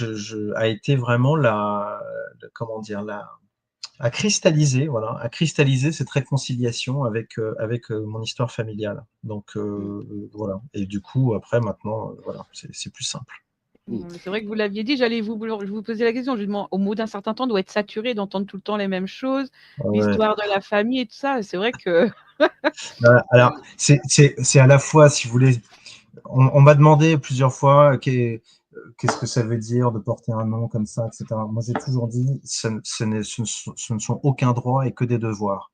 a été vraiment comment dire, à cristalliser, voilà, à cristalliser cette réconciliation avec mon histoire familiale. Donc voilà. Et du coup, après, maintenant, voilà, c'est plus simple. C'est vrai que vous l'aviez dit, j'allais vous poser la question. Justement, au bout d'un certain temps, on doit être saturé d'entendre tout le temps les mêmes choses, Ouais. l'histoire de la famille et tout ça. C'est vrai que Alors, c'est à la fois, si vous voulez, on m'a demandé plusieurs fois qu'est-ce que ça veut dire de porter un nom comme ça, etc. Moi, j'ai toujours dit, ce ne sont aucun droit et que des devoirs.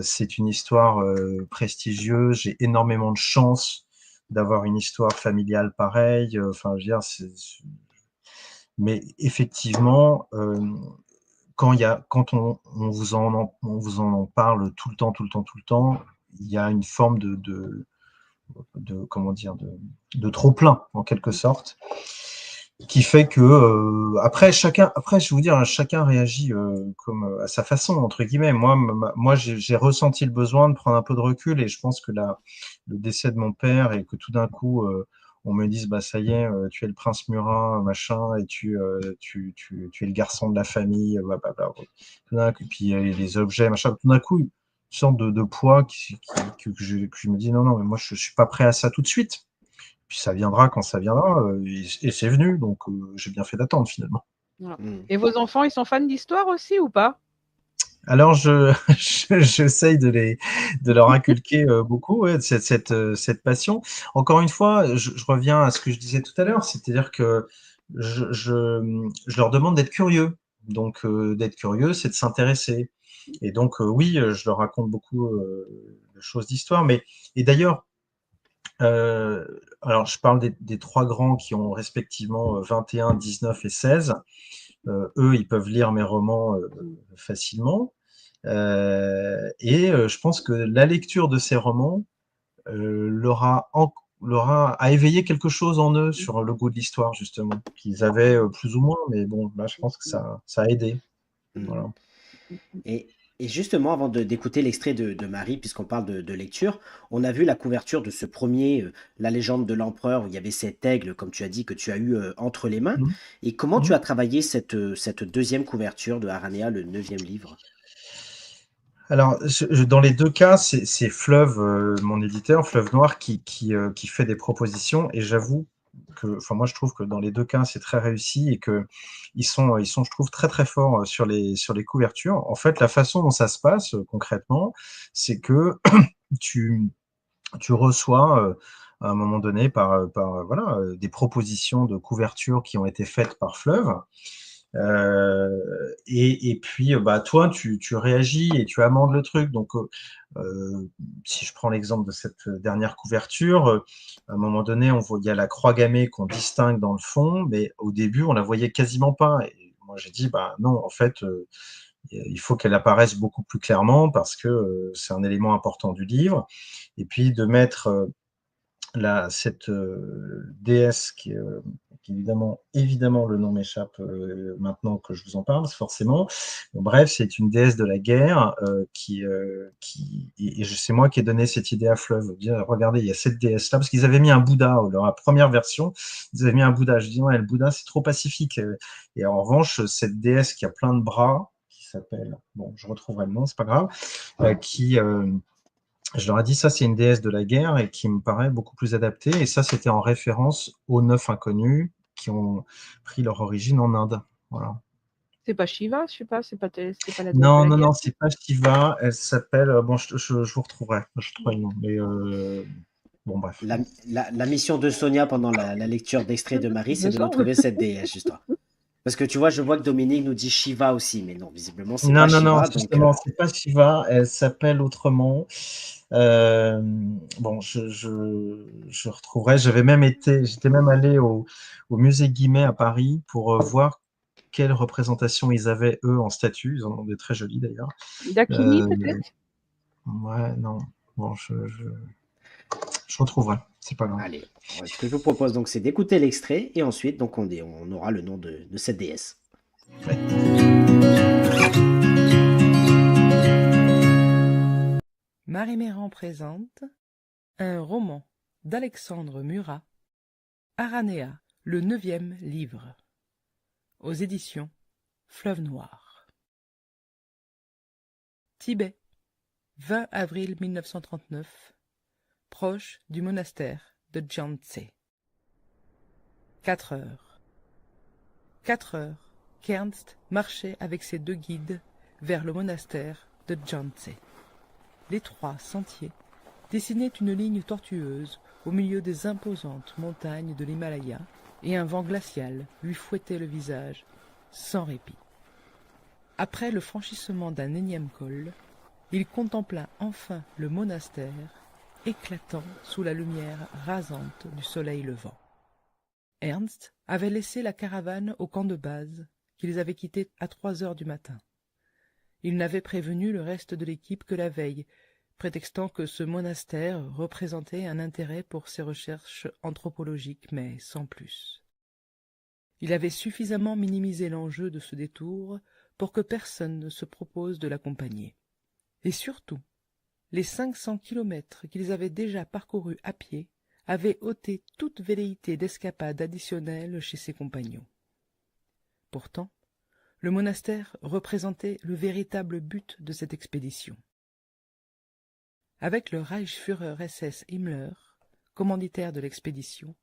C'est une histoire prestigieuse. J'ai énormément de chance d'avoir une histoire familiale pareille. Enfin, je veux dire, mais effectivement, quand on vous en parle tout le temps, tout le temps, tout le temps, il y a une forme comment dire, de trop-plein, en quelque sorte, qui fait que après je vais vous dire, chacun réagit comme à sa façon, entre guillemets. Moi j'ai ressenti le besoin de prendre un peu de recul, et je pense que le décès de mon père, et que tout d'un coup on me dise bah ça y est, tu es le prince Murat, machin, et tu es le garçon de la famille, blablabla. Tout d'un coup, puis les objets, machin, tout d'un coup une sorte de poids que je me dis non, mais moi je suis pas prêt à ça tout de suite. Puis ça viendra quand ça viendra, et c'est venu, donc j'ai bien fait d'attendre finalement. voilà. Et vos enfants, ils sont fans d'histoire aussi ou pas? Alors j'essaye de leur inculquer beaucoup, ouais, cette passion. Encore une fois, je reviens à ce que je disais tout à l'heure, c'est-à-dire que je leur demande d'être curieux. Donc, d'être curieux, c'est de s'intéresser. Et donc, oui, je leur raconte beaucoup de choses d'histoire. Et d'ailleurs, alors je parle des trois grands qui ont respectivement 21, 19 et 16. Eux, ils peuvent lire mes romans facilement. Je pense que la lecture de ces romans a éveillé quelque chose en eux sur le goût de l'histoire, justement, qu'ils avaient plus ou moins, mais bon, là, je pense que ça a aidé. Mm. Voilà. Et justement, avant d'écouter l'extrait de Marie, puisqu'on parle de lecture, on a vu la couverture de ce premier, La légende de l'empereur, où il y avait cet aigle, comme tu as dit, que tu as eu entre les mains. Mhm. Et comment tu Mhm. as travaillé cette deuxième couverture de Aranea, le neuvième livre? Alors, dans les deux cas, c'est Fleuve, mon éditeur, Fleuve Noir, qui fait des propositions. Et j'avoue que, enfin, moi, je trouve que dans les deux cas, c'est très réussi et que ils sont, je trouve, très très forts sur les couvertures. En fait, la façon dont ça se passe concrètement, c'est que tu, tu reçois à un moment donné voilà, des propositions de couverture qui ont été faites par Fleuve. Et puis, bah, toi, tu réagis et tu amendes le truc. Donc, si je prends l'exemple de cette dernière couverture, à un moment donné, il y a la croix gammée qu'on distingue dans le fond, mais au début, on la voyait quasiment pas. Et moi, j'ai dit, bah non, en fait, il faut qu'elle apparaisse beaucoup plus clairement parce que c'est un élément important du livre. Et puis, de mettre cette déesse qui évidemment, le nom m'échappe maintenant que je vous en parle, forcément. Bon, bref, c'est une déesse de la guerre et c'est moi qui ai donné cette idée à Fleuve. Dire, regardez, il y a cette déesse-là, parce qu'ils avaient mis un Bouddha dans la première version. Ils avaient mis un Bouddha. Je dis, ouais, le Bouddha, c'est trop pacifique. Et en revanche, cette déesse qui a plein de bras, qui s'appelle, bon, je retrouverai le nom, c'est pas grave, je leur ai dit, ça, c'est une déesse de la guerre et qui me paraît beaucoup plus adaptée. Et ça, c'était en référence aux 9 inconnus qui ont pris leur origine en Inde. Voilà. C'est pas Shiva, je sais pas, c'est pas la déesse de Non, la non, guerre. non, c'est pas Shiva. Elle s'appelle. Bon, je vous retrouverai. Je trouverai le nom. Mais bon, bref. La mission de Sonia pendant la lecture d'extrait de Marie, Il c'est me de nous semble. trouver cette déesse, justement. Parce que tu vois, je vois que Dominique nous dit Shiva aussi, mais non, visiblement, c'est Non, pas non, non, Shiva, donc justement, c'est pas Shiva. Elle s'appelle autrement. Bon, je retrouverai. J'étais même allé au musée Guimet à Paris pour voir quelle représentation ils avaient, eux, en statue. Ils en ont des très jolies, d'ailleurs. Dakini, Euh, peut-être? ouais, non. Bon, je retrouverai. C'est pas grave. allez. Ce que je vous propose donc, c'est d'écouter l'extrait et ensuite, donc, on aura le nom de cette déesse. Marie Méran présente un roman d'Alexandre Murat, Aranea, le 9e livre, aux éditions Fleuve Noir. Tibet, 20 avril 1939, proche du monastère de Jangtse. 4 heures. 4 heures qu'Ernst marchait avec ses 2 guides vers le monastère de Jangtse. L'étroit sentier dessinait une ligne tortueuse au milieu des imposantes montagnes de l'Himalaya, et un vent glacial lui fouettait le visage sans répit. Après le franchissement d'un énième col, il contempla enfin le monastère éclatant sous la lumière rasante du soleil levant. Ernst avait laissé la caravane au camp de base qu'ils avaient quitté à 3 heures du matin. Il n'avait prévenu le reste de l'équipe que la veille, prétextant que ce monastère représentait un intérêt pour ses recherches anthropologiques, mais sans plus. Il avait suffisamment minimisé l'enjeu de ce détour pour que personne ne se propose de l'accompagner. Et surtout, les 500 kilomètres qu'ils avaient déjà parcourus à pied avaient ôté toute velléité d'escapade additionnelle chez ses compagnons. Pourtant, le monastère représentait le véritable but de cette expédition. Avec le Reichsführer SS Himmler, commanditaire de l'expédition,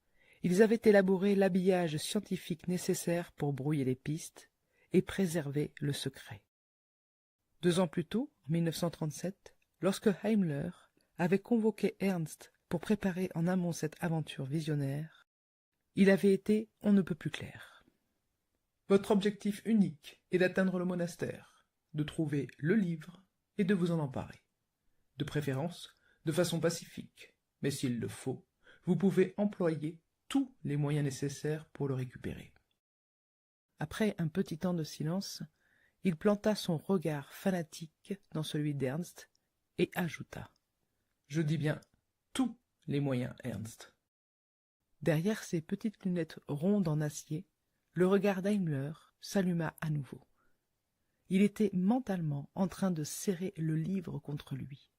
ils avaient élaboré l'habillage scientifique nécessaire pour brouiller les pistes et préserver le secret. 2 ans plus tôt, en 1937, lorsque Himmler avait convoqué Ernst pour préparer en amont cette aventure visionnaire, il avait été on ne peut plus clair. Votre objectif unique est d'atteindre le monastère, de trouver le livre et de vous en emparer. De préférence, de façon pacifique, mais s'il le faut, vous pouvez employer tous les moyens nécessaires pour le récupérer. » Après un petit temps de silence, il planta son regard fanatique dans celui d'Ernst et ajouta : « Je dis bien tous les moyens, Ernst. » Derrière ses petites lunettes rondes en acier, le regard d'Heimler s'alluma à nouveau. Il était mentalement en train de serrer le livre contre lui.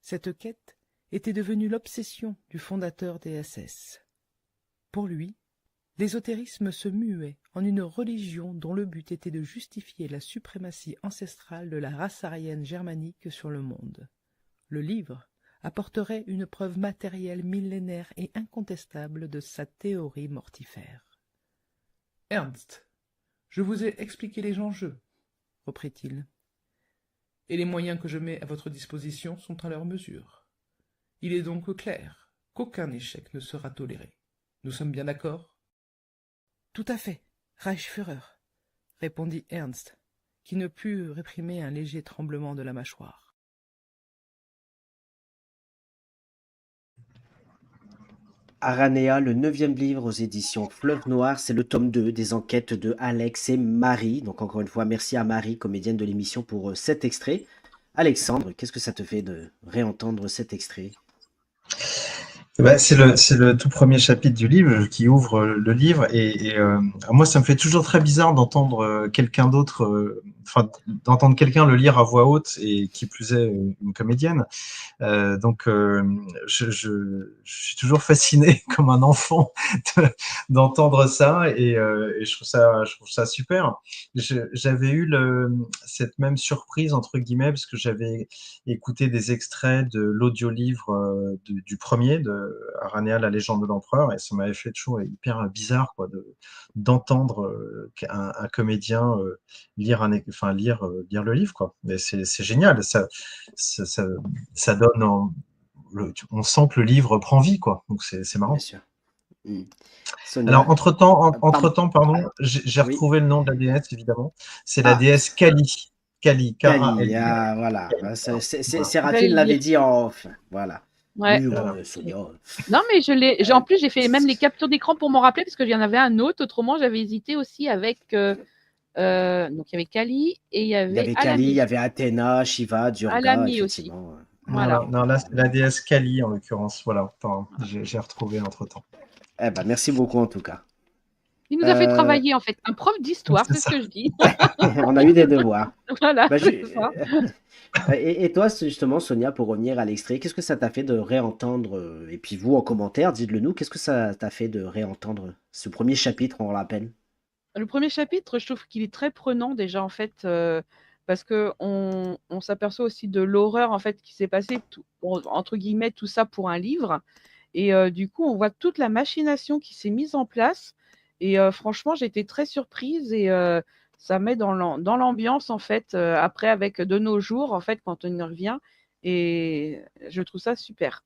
Cette quête était devenue l'obsession du fondateur des SS. Pour lui, l'ésotérisme se muait en une religion dont le but était de justifier la suprématie ancestrale de la race aryenne germanique sur le monde. Le livre apporterait une preuve matérielle millénaire et incontestable de sa théorie mortifère. « Ernst, je vous ai expliqué les enjeux, reprit-il, et les moyens que je mets à votre disposition sont à leur mesure. Il est donc clair qu'aucun échec ne sera toléré. Nous sommes bien d'accord ? » « Tout à fait, Reichsführer, » répondit Ernst, qui ne put réprimer un léger tremblement de la mâchoire. Aranea, le 9e livre aux éditions Fleuve Noir, c'est le tome 2 des enquêtes de Alex et Marie. Donc encore une fois, merci à Marie, comédienne de l'émission, pour cet extrait. Alexandre, qu'est-ce que ça te fait de réentendre cet extrait ? C'est le tout premier chapitre du livre qui ouvre le livre et moi ça me fait toujours très bizarre d'entendre quelqu'un d'autre, d'entendre quelqu'un le lire à voix haute et qui plus est une comédienne. Donc je suis toujours fasciné comme un enfant d'entendre ça et je trouve ça super. J'avais eu cette même surprise entre guillemets parce que j'avais écouté des extraits de l'audio-livre du premier de Aranea, la légende de l'empereur, et ça m'avait fait toujours hyper bizarre quoi d'entendre un comédien lire le livre quoi. Mais c'est génial, ça donne on sent que le livre prend vie quoi. Donc c'est marrant. Bien sûr. Sonia. Alors entre-temps, pardon, j'ai Oui. retrouvé le nom de la déesse évidemment. C'est la déesse Kali. Kali, Kali, voilà. Séraphine l'avait dit en off. Voilà. Ouais. Oui, Sonia. Non, mais en plus, j'ai fait même les captures d'écran pour m'en rappeler parce qu'il y en avait un autre. Autrement, j'avais hésité aussi avec. Donc, il y avait Kali et il y avait Kali, il y avait Athéna, Shiva, Durga. Alami aussi. Voilà. Non, là, c'est la déesse Kali en l'occurrence. Voilà. J'ai retrouvé entre-temps. Eh ben, merci beaucoup en tout cas. Il nous a fait travailler en fait. Un prof d'histoire, c'est ce que je dis. On a eu des devoirs. Voilà. Et toi, justement, Sonia, pour revenir à l'extrait, qu'est-ce que ça t'a fait de réentendre, et puis vous en commentaire, dites-le nous, qu'est-ce que ça t'a fait de réentendre ce premier chapitre, on l'appelle ? Le premier chapitre, je trouve qu'il est très prenant déjà en fait, parce que on s'aperçoit aussi de l'horreur en fait qui s'est passée, entre guillemets, tout ça pour un livre. Et du coup, on voit toute la machination qui s'est mise en place. Et franchement, j'ai été très surprise et ça met dans l'ambiance en fait, après avec de nos jours en fait quand on y revient. Et je trouve ça super.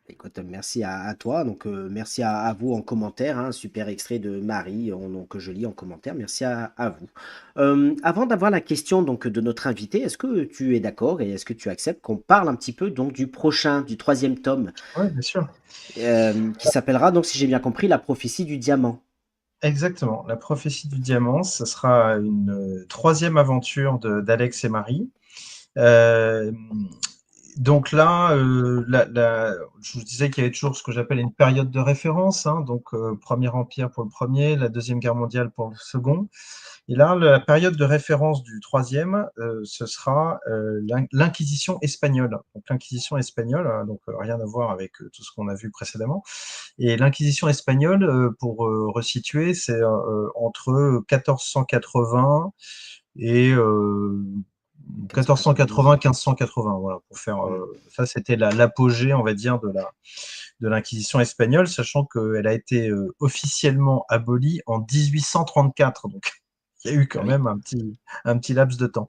Écoute, merci à toi, donc merci à vous en commentaire, hein, super extrait de Marie que je lis en commentaire, merci à vous. Avant d'avoir la question donc, de notre invité, est-ce que tu es d'accord et est-ce que tu acceptes qu'on parle un petit peu donc, du 3e tome Oui, bien sûr. Qui s'appellera donc, si j'ai bien compris, La prophétie du diamant. Exactement, La prophétie du diamant, ce sera une 3e aventure d'Alex et Marie. Donc là, je vous disais qu'il y avait toujours ce que j'appelle une période de référence, hein, donc Premier Empire pour le premier, la Deuxième Guerre mondiale pour le second. Et là, la période de référence du 3e, ce sera l'Inquisition espagnole. Donc l'Inquisition espagnole, donc rien à voir avec tout ce qu'on a vu précédemment. Et l'Inquisition espagnole, pour resituer, c'est entre 1480 et 1480-1580, voilà, pour faire ça, c'était l'apogée, on va dire, de l'Inquisition espagnole, sachant qu'elle a été officiellement abolie en 1834, donc il y a eu quand même un petit laps de temps.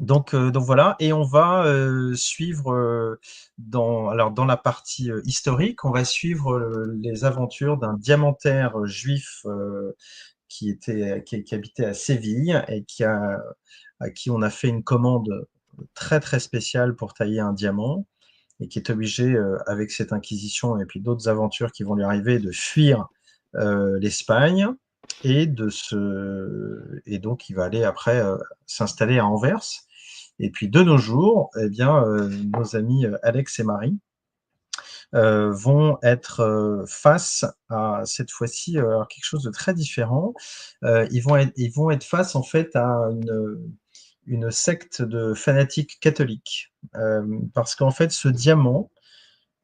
Donc voilà, et on va suivre dans la partie historique, on va suivre les aventures d'un diamantaire juif qui habitait à Séville et à qui on a fait une commande très très spéciale pour tailler un diamant et qui est obligé, avec cette inquisition et puis d'autres aventures qui vont lui arriver, de fuir l'Espagne et donc il va aller après s'installer à Anvers. Et puis de nos jours, eh bien, nos amis Alex et Marie vont être face à cette fois-ci quelque chose de très différent. Ils vont être face en fait à une secte de fanatiques catholiques, parce qu'en fait, ce diamant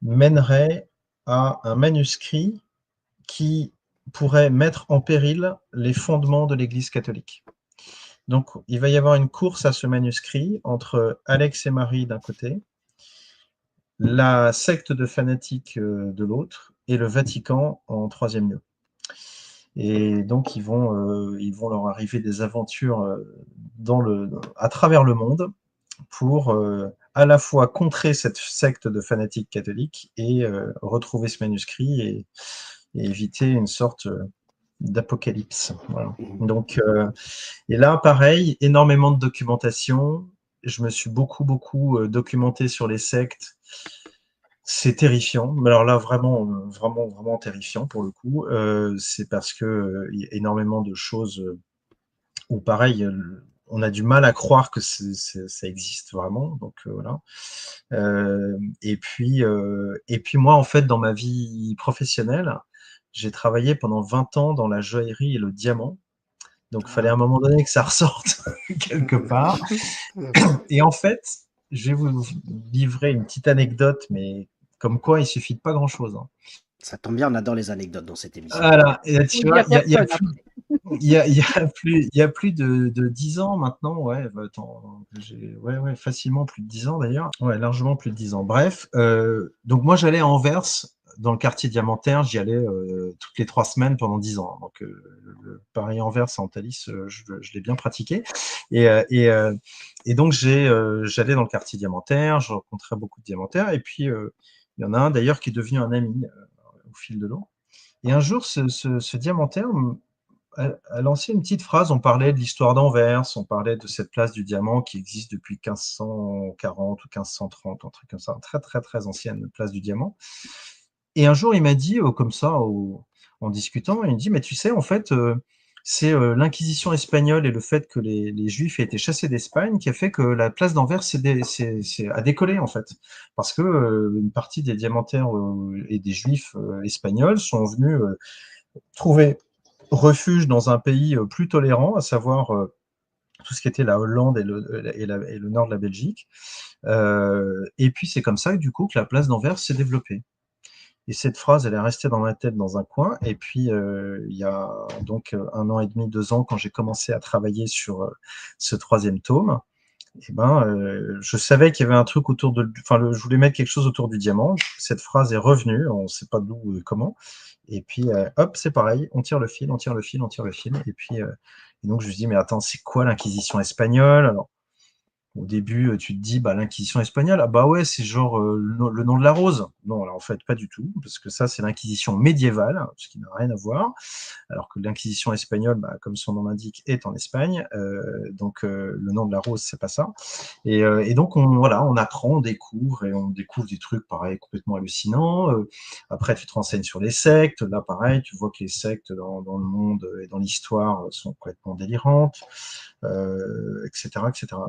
mènerait à un manuscrit qui pourrait mettre en péril les fondements de l'Église catholique. Donc, il va y avoir une course à ce manuscrit entre Alex et Marie d'un côté, la secte de fanatiques de l'autre, et le Vatican en troisième lieu. Et donc, ils vont leur arriver des aventures à travers le monde pour à la fois contrer cette secte de fanatiques catholiques et retrouver ce manuscrit et éviter une sorte d'apocalypse. Voilà. Donc, et là, pareil, énormément de documentation. Je me suis beaucoup documenté sur les sectes. C'est terrifiant. Mais alors là, vraiment terrifiant pour le coup. C'est parce que il y a énormément de choses où, pareil, on a du mal à croire que ça existe vraiment. Donc voilà. Et puis moi, en fait, dans ma vie professionnelle, j'ai travaillé pendant 20 ans dans la joaillerie et le diamant. Donc, il fallait à un moment donné que ça ressorte quelque part. Et en fait, je vais vous livrer une petite anecdote, mais comme quoi, il suffit de pas grand-chose. Hein. Ça tombe bien, on adore les anecdotes dans cette émission. Voilà. Et là, tu vois, il y a plus de 10 ans maintenant, ouais, attends, ouais, facilement plus de 10 ans d'ailleurs, ouais, largement plus de 10 ans. Bref, donc moi j'allais à Anvers, dans le quartier diamantaire, j'y allais toutes les 3 semaines pendant 10 ans. Donc le Paris-Anvers en Thalys, je l'ai bien pratiqué. Et donc j'allais dans le quartier diamantaire, je rencontrais beaucoup de diamantaires, et puis il y en a un d'ailleurs qui est devenu un ami au fil de l'eau. Et un jour, ce diamantaire a lancé une petite phrase. On parlait de l'histoire d'Anvers, on parlait de cette place du diamant qui existe depuis 1540 ou 1530, un truc comme ça, très très très ancienne place du diamant. Et un jour, il m'a dit, comme ça, en discutant, il me dit, mais tu sais, en fait, c'est l'Inquisition espagnole et le fait que les Juifs aient été chassés d'Espagne qui a fait que la place d'Anvers a décollé, en fait. Parce que une partie des diamantaires et des Juifs espagnols sont venus trouver refuge dans un pays plus tolérant, à savoir tout ce qui était la Hollande et le nord de la Belgique. Et puis, c'est comme ça, du coup, que la place d'Anvers s'est développée. Et cette phrase, elle est restée dans ma tête dans un coin. Et puis, il y a donc 1 an et demi, 2 ans, quand j'ai commencé à travailler sur ce 3e tome, eh ben, je savais qu'il y avait un truc autour je voulais mettre quelque chose autour du diamant. Cette phrase est revenue, on ne sait pas d'où ou comment. Et puis, hop, c'est pareil, on tire le fil. Et puis, et donc, je me dis, mais attends, c'est quoi l'Inquisition espagnole? Alors, au début, tu te dis, bah, l'Inquisition espagnole, ah bah ouais, c'est genre le nom de la rose. Non, alors en fait, pas du tout, parce que ça, c'est l'Inquisition médiévale, ce qui n'a rien à voir. Alors que l'Inquisition espagnole, bah, comme son nom l'indique, est en Espagne. Donc, le nom de la rose, c'est pas ça. Et donc, on apprend, on découvre des trucs, pareil, complètement hallucinants. Après, tu te renseignes sur les sectes. Là, pareil, tu vois que les sectes dans le monde et dans l'histoire sont complètement délirantes. Etc.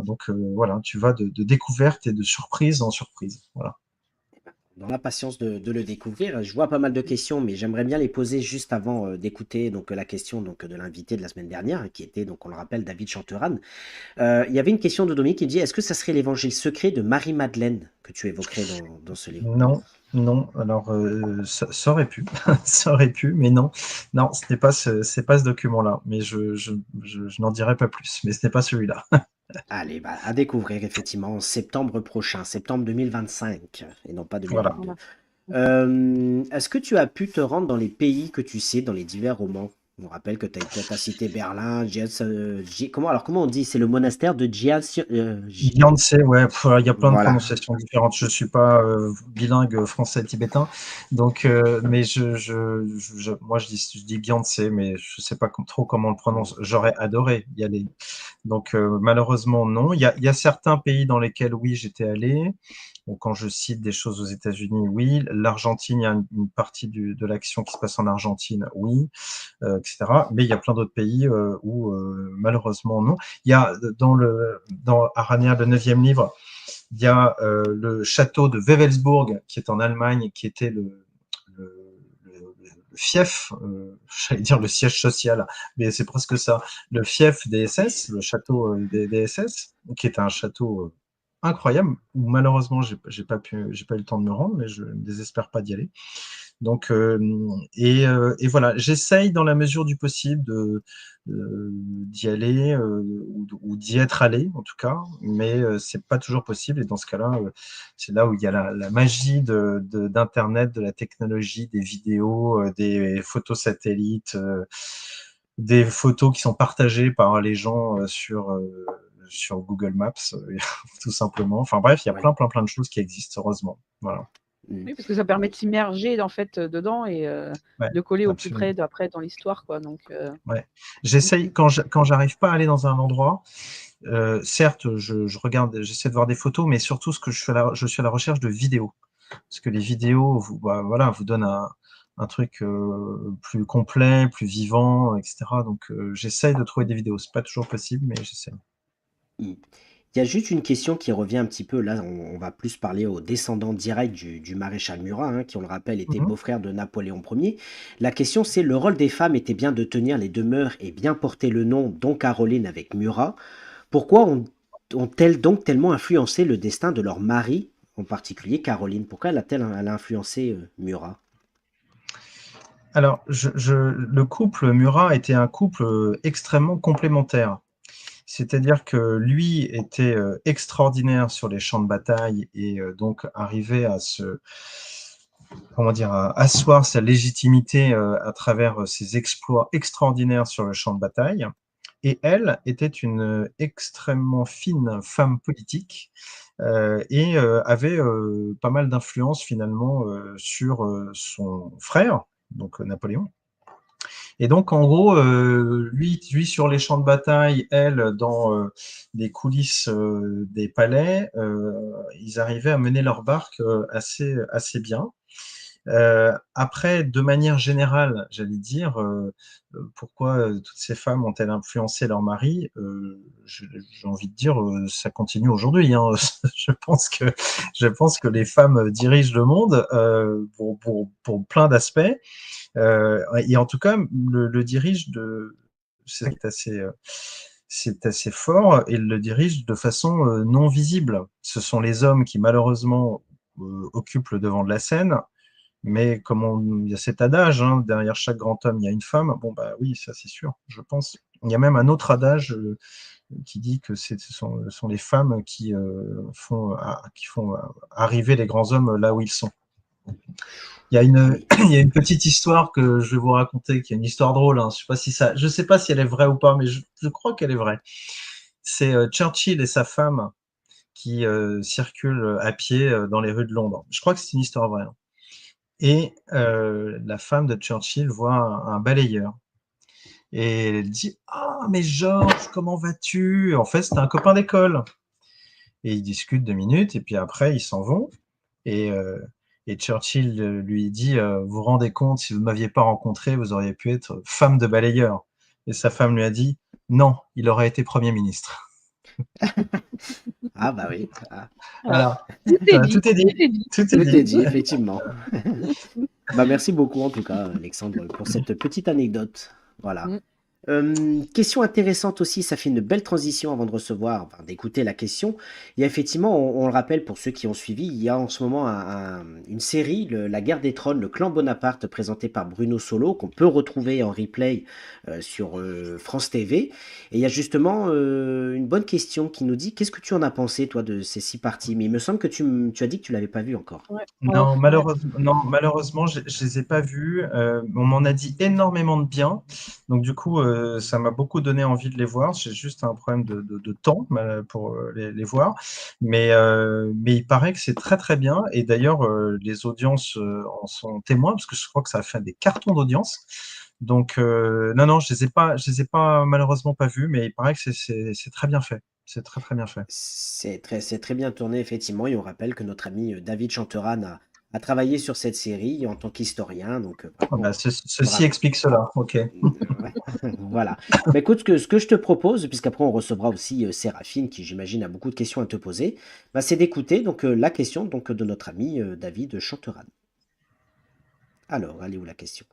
Donc voilà, tu vas de découverte et de surprise en surprise. Voilà. Dans l'impatience de le découvrir, je vois pas mal de questions, mais j'aimerais bien les poser juste avant d'écouter donc la question donc de l'invité de la semaine dernière, qui était donc on le rappelle David Chanteran. Il y avait une question de Dominique qui dit est-ce que ça serait l'évangile secret de Marie-Madeleine que tu évoquerais dans ce livre? Non. Alors ça aurait pu, ça aurait pu, mais non, ce n'est pas ce document-là. Mais je n'en dirai pas plus. Mais ce n'est pas celui-là. Allez, bah, à découvrir effectivement en septembre prochain, septembre 2025, et non pas 2022. Voilà. Est-ce que tu as pu te rendre dans les pays que tu sais, dans les divers romans? On rappelle que tu as cité Berlin, comment on dit? C'est le monastère de Yangtze, ouais, il y a plein de Voilà. prononciations différentes. Je suis pas bilingue français-tibétain, donc, mais moi je dis Yangtze, mais je sais pas trop comment on le prononce. J'aurais adoré y aller. Donc, malheureusement, non. Il y a certains pays dans lesquels, oui, j'étais allé. Donc, quand je cite des choses aux États-Unis, oui. L'Argentine, il y a une partie de l'action qui se passe en Argentine, oui, etc. Mais il y a plein d'autres pays où, malheureusement, non. Il y a dans Arania, le 9e livre, il y a le château de Wewelsburg, qui est en Allemagne, qui était le fief, j'allais dire le siège social, mais c'est presque ça, le fief des SS, le château des SS, qui est un château incroyable, où malheureusement j'ai pas eu le temps de me rendre, mais je ne désespère pas d'y aller. Donc, et voilà, j'essaye dans la mesure du possible d'y aller ou d'y être allé en tout cas, mais c'est pas toujours possible. Et dans ce cas-là, c'est là où il y a la magie d'Internet, de la technologie, des vidéos, des photos satellites, des photos qui sont partagées par les gens sur Google Maps, tout simplement. Enfin bref, il y a Ouais. plein de choses qui existent, heureusement. Voilà. Oui, parce que ça permet de s'immerger en fait dedans et Ouais, de coller au plus absolument. près après dans l'histoire, quoi. Donc, Ouais. J'essaye, quand j'arrive pas à aller dans un endroit, certes, je regarde, j'essaie de voir des photos, mais surtout, je suis à la recherche de vidéos. Parce que les vidéos, vous donnent un truc plus complet, plus vivant, etc. Donc, j'essaye de trouver des vidéos. C'est pas toujours possible, mais j'essaie. Mm. Il y a juste une question qui revient un petit peu, là on va plus parler aux descendants directs du maréchal Murat, hein, qui on le rappelle était Mhm. beau-frère de Napoléon Ier. La question c'est, le rôle des femmes était bien de tenir les demeures et bien porter le nom, dont Caroline avec Murat. Pourquoi ont-elles donc tellement influencé le destin de leur mari, en particulier Caroline? Pourquoi elle a influencé Murat? Alors, le couple Murat était un couple extrêmement complémentaire. C'est-à-dire que lui était extraordinaire sur les champs de bataille et donc arrivait à à asseoir sa légitimité à travers ses exploits extraordinaires sur le champ de bataille. Et elle était une extrêmement fine femme politique et avait pas mal d'influence finalement sur son frère, donc Napoléon. Et donc, en gros, lui sur les champs de bataille, elle dans les coulisses des palais, ils arrivaient à mener leur barque assez bien. Après, de manière générale, j'allais dire, pourquoi toutes ces femmes ont-elles influencé leur mari? J'ai envie de dire, ça continue aujourd'hui, hein. Je pense que les femmes dirigent le monde pour plein d'aspects. Et en tout cas, le dirige c'est assez fort et le dirige de façon non visible. Ce sont les hommes qui malheureusement occupent le devant de la scène, mais il y a cet adage, hein, derrière chaque grand homme, il y a une femme. Bon, bah oui, ça c'est sûr, je pense. Il y a même un autre adage qui dit que ce sont les femmes qui font arriver les grands hommes là où ils sont. Il y a Oui. il y a une petite histoire que je vais vous raconter, qui est une histoire drôle, hein. Je sais pas si elle est vraie ou pas, mais je crois qu'elle est vraie. C'est Churchill et sa femme qui circulent à pied dans les rues de Londres. Je crois que c'est une histoire vraie, hein. Et la femme de Churchill voit un balayeur. Et elle dit: «Ah, mais Georges, comment vas-tu?» En fait, c'était un copain d'école. Et ils discutent 2 minutes, et puis après, ils s'en vont. Et, et Churchill lui dit: «Vous vous rendez compte, si vous ne m'aviez pas rencontré, vous auriez pu être femme de balayeur.» Et sa femme lui a dit: «Non, il aurait été Premier ministre.» Ah bah oui. Ah. Voilà, tout est dit, tout est dit. tout est dit. Tout Tout est est dit. dit, effectivement. Bah, merci beaucoup en tout cas, Alexandre, pour cette petite anecdote. Voilà. Mm. Question intéressante aussi, ça fait une belle transition avant de recevoir, enfin, d'écouter la question. Il y a effectivement, on le rappelle pour ceux qui ont suivi, il y a en ce moment une série, La Guerre des Trônes, le clan Bonaparte, présenté par Bruno Solo, qu'on peut retrouver en replay sur France TV. Et il y a justement une bonne question qui nous dit, qu'est-ce que tu en as pensé, toi, de ces 6 parties? Mais il me semble que tu as dit que tu l'avais pas vu encore. Ouais. Non, Ouais. malheureusement, je les ai pas vus. On m'en a dit énormément de bien. Donc, du coup, ça m'a beaucoup donné envie de les voir. J'ai juste un problème de temps pour les voir. Mais il paraît que c'est très, très bien. Et d'ailleurs, les audiences en sont témoins, parce que je crois que ça a fait des cartons d'audience. Donc, non, je les ai pas, malheureusement pas vus, mais il paraît que c'est très bien fait. C'est très, très bien fait. C'est très bien tourné, effectivement, et on rappelle que notre ami David Chanteran a travaillé sur cette série en tant qu'historien, donc Ah bah, vraiment, ceci bravo. explique cela. OK. Ouais, voilà. Bah, écoute, ce que je te propose, puisqu'après on recevra aussi Séraphine, qui j'imagine a beaucoup de questions à te poser, bah, c'est d'écouter donc la question donc, de notre ami David Chanteran. Alors, elle est où la question?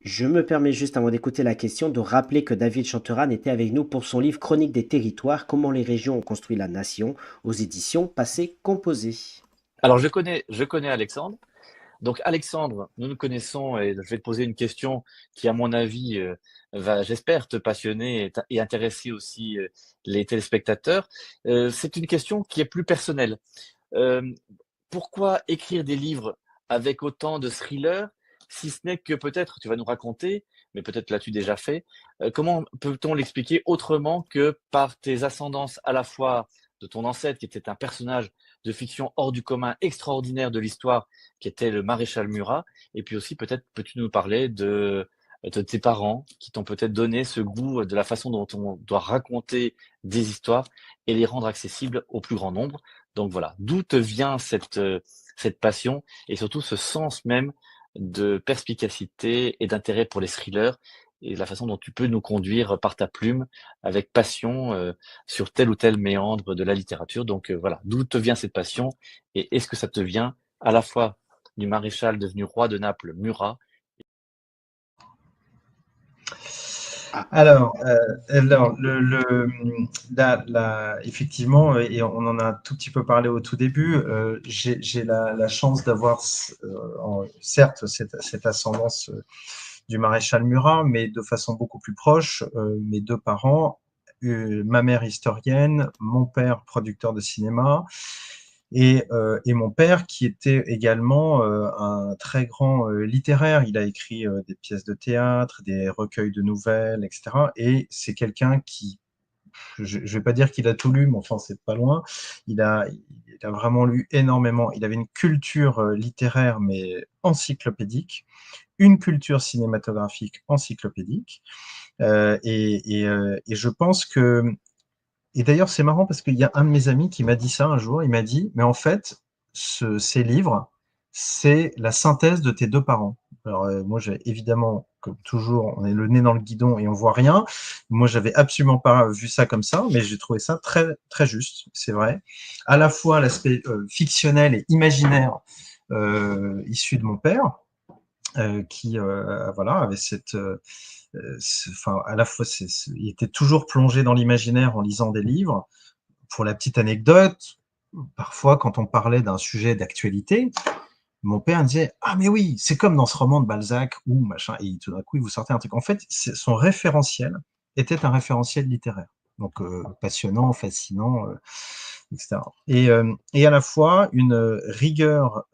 Je me permets juste, avant d'écouter la question, de rappeler que David Chanteran était avec nous pour son livre Chronique des territoires, comment les régions ont construit la nation, aux éditions Passé Composé. Alors, je connais Alexandre. Donc, Alexandre, nous nous connaissons et je vais te poser une question qui, à mon avis, va, j'espère, te passionner et intéresser aussi les téléspectateurs. C'est une question qui est plus personnelle. Euh, Pourquoi écrire des livres avec autant de thrillers, si ce n'est que peut-être tu vas nous raconter, mais peut-être l'as-tu déjà fait, comment peut-on l'expliquer autrement que par tes ascendances à la fois de ton ancêtre, qui était un personnage de fiction hors du commun, extraordinaire de l'histoire, qui était le maréchal Murat, et puis aussi peut-être peux-tu nous parler de tes parents qui t'ont peut-être donné ce goût de la façon dont on doit raconter des histoires et les rendre accessibles au plus grand nombre. Donc voilà, d'où te vient cette passion et surtout ce sens même de perspicacité et d'intérêt pour les thrillers et la façon dont tu peux nous conduire par ta plume avec passion sur tel ou tel méandre de la littérature. Donc voilà, d'où te vient cette passion et est-ce que ça te vient à la fois du maréchal devenu roi de Naples, Murat? Ah, Alors, effectivement, et on en a un tout petit peu parlé au tout début, j'ai la chance d'avoir, certes, cette ascendance du maréchal Murat, mais de façon beaucoup plus proche. Mes deux parents, ma mère historienne, mon père producteur de cinéma, et mon père qui était également un très grand littéraire. Il a écrit des pièces de théâtre, des recueils de nouvelles, etc. Et c'est quelqu'un qui, je ne vais pas dire qu'il a tout lu, mais enfin, c'est pas loin. Il a vraiment lu énormément. Il avait une culture littéraire, mais encyclopédique, une culture cinématographique encyclopédique. Et je pense que, et d'ailleurs, c'est marrant parce qu'il y a un de mes amis qui m'a dit ça un jour. Il m'a dit, mais en fait, ces livres, c'est la synthèse de tes deux parents. Alors, moi, j'ai évidemment, comme toujours, on est le nez dans le guidon et on voit rien. Moi, j'avais absolument pas vu ça comme ça, mais j'ai trouvé ça très, très juste. C'est vrai. À la fois l'aspect fictionnel et imaginaire issu de mon père, qui, voilà, avait enfin, à la fois, il était toujours plongé dans l'imaginaire en lisant des livres. Pour la petite anecdote, parfois, quand on parlait d'un sujet d'actualité, mon père disait: «Ah mais oui, c'est comme dans ce roman de Balzac ou machin», et tout d'un coup, il vous sortait un truc. En fait, son référentiel était un référentiel littéraire. Donc, passionnant, fascinant, etc. Et à la fois, une rigueur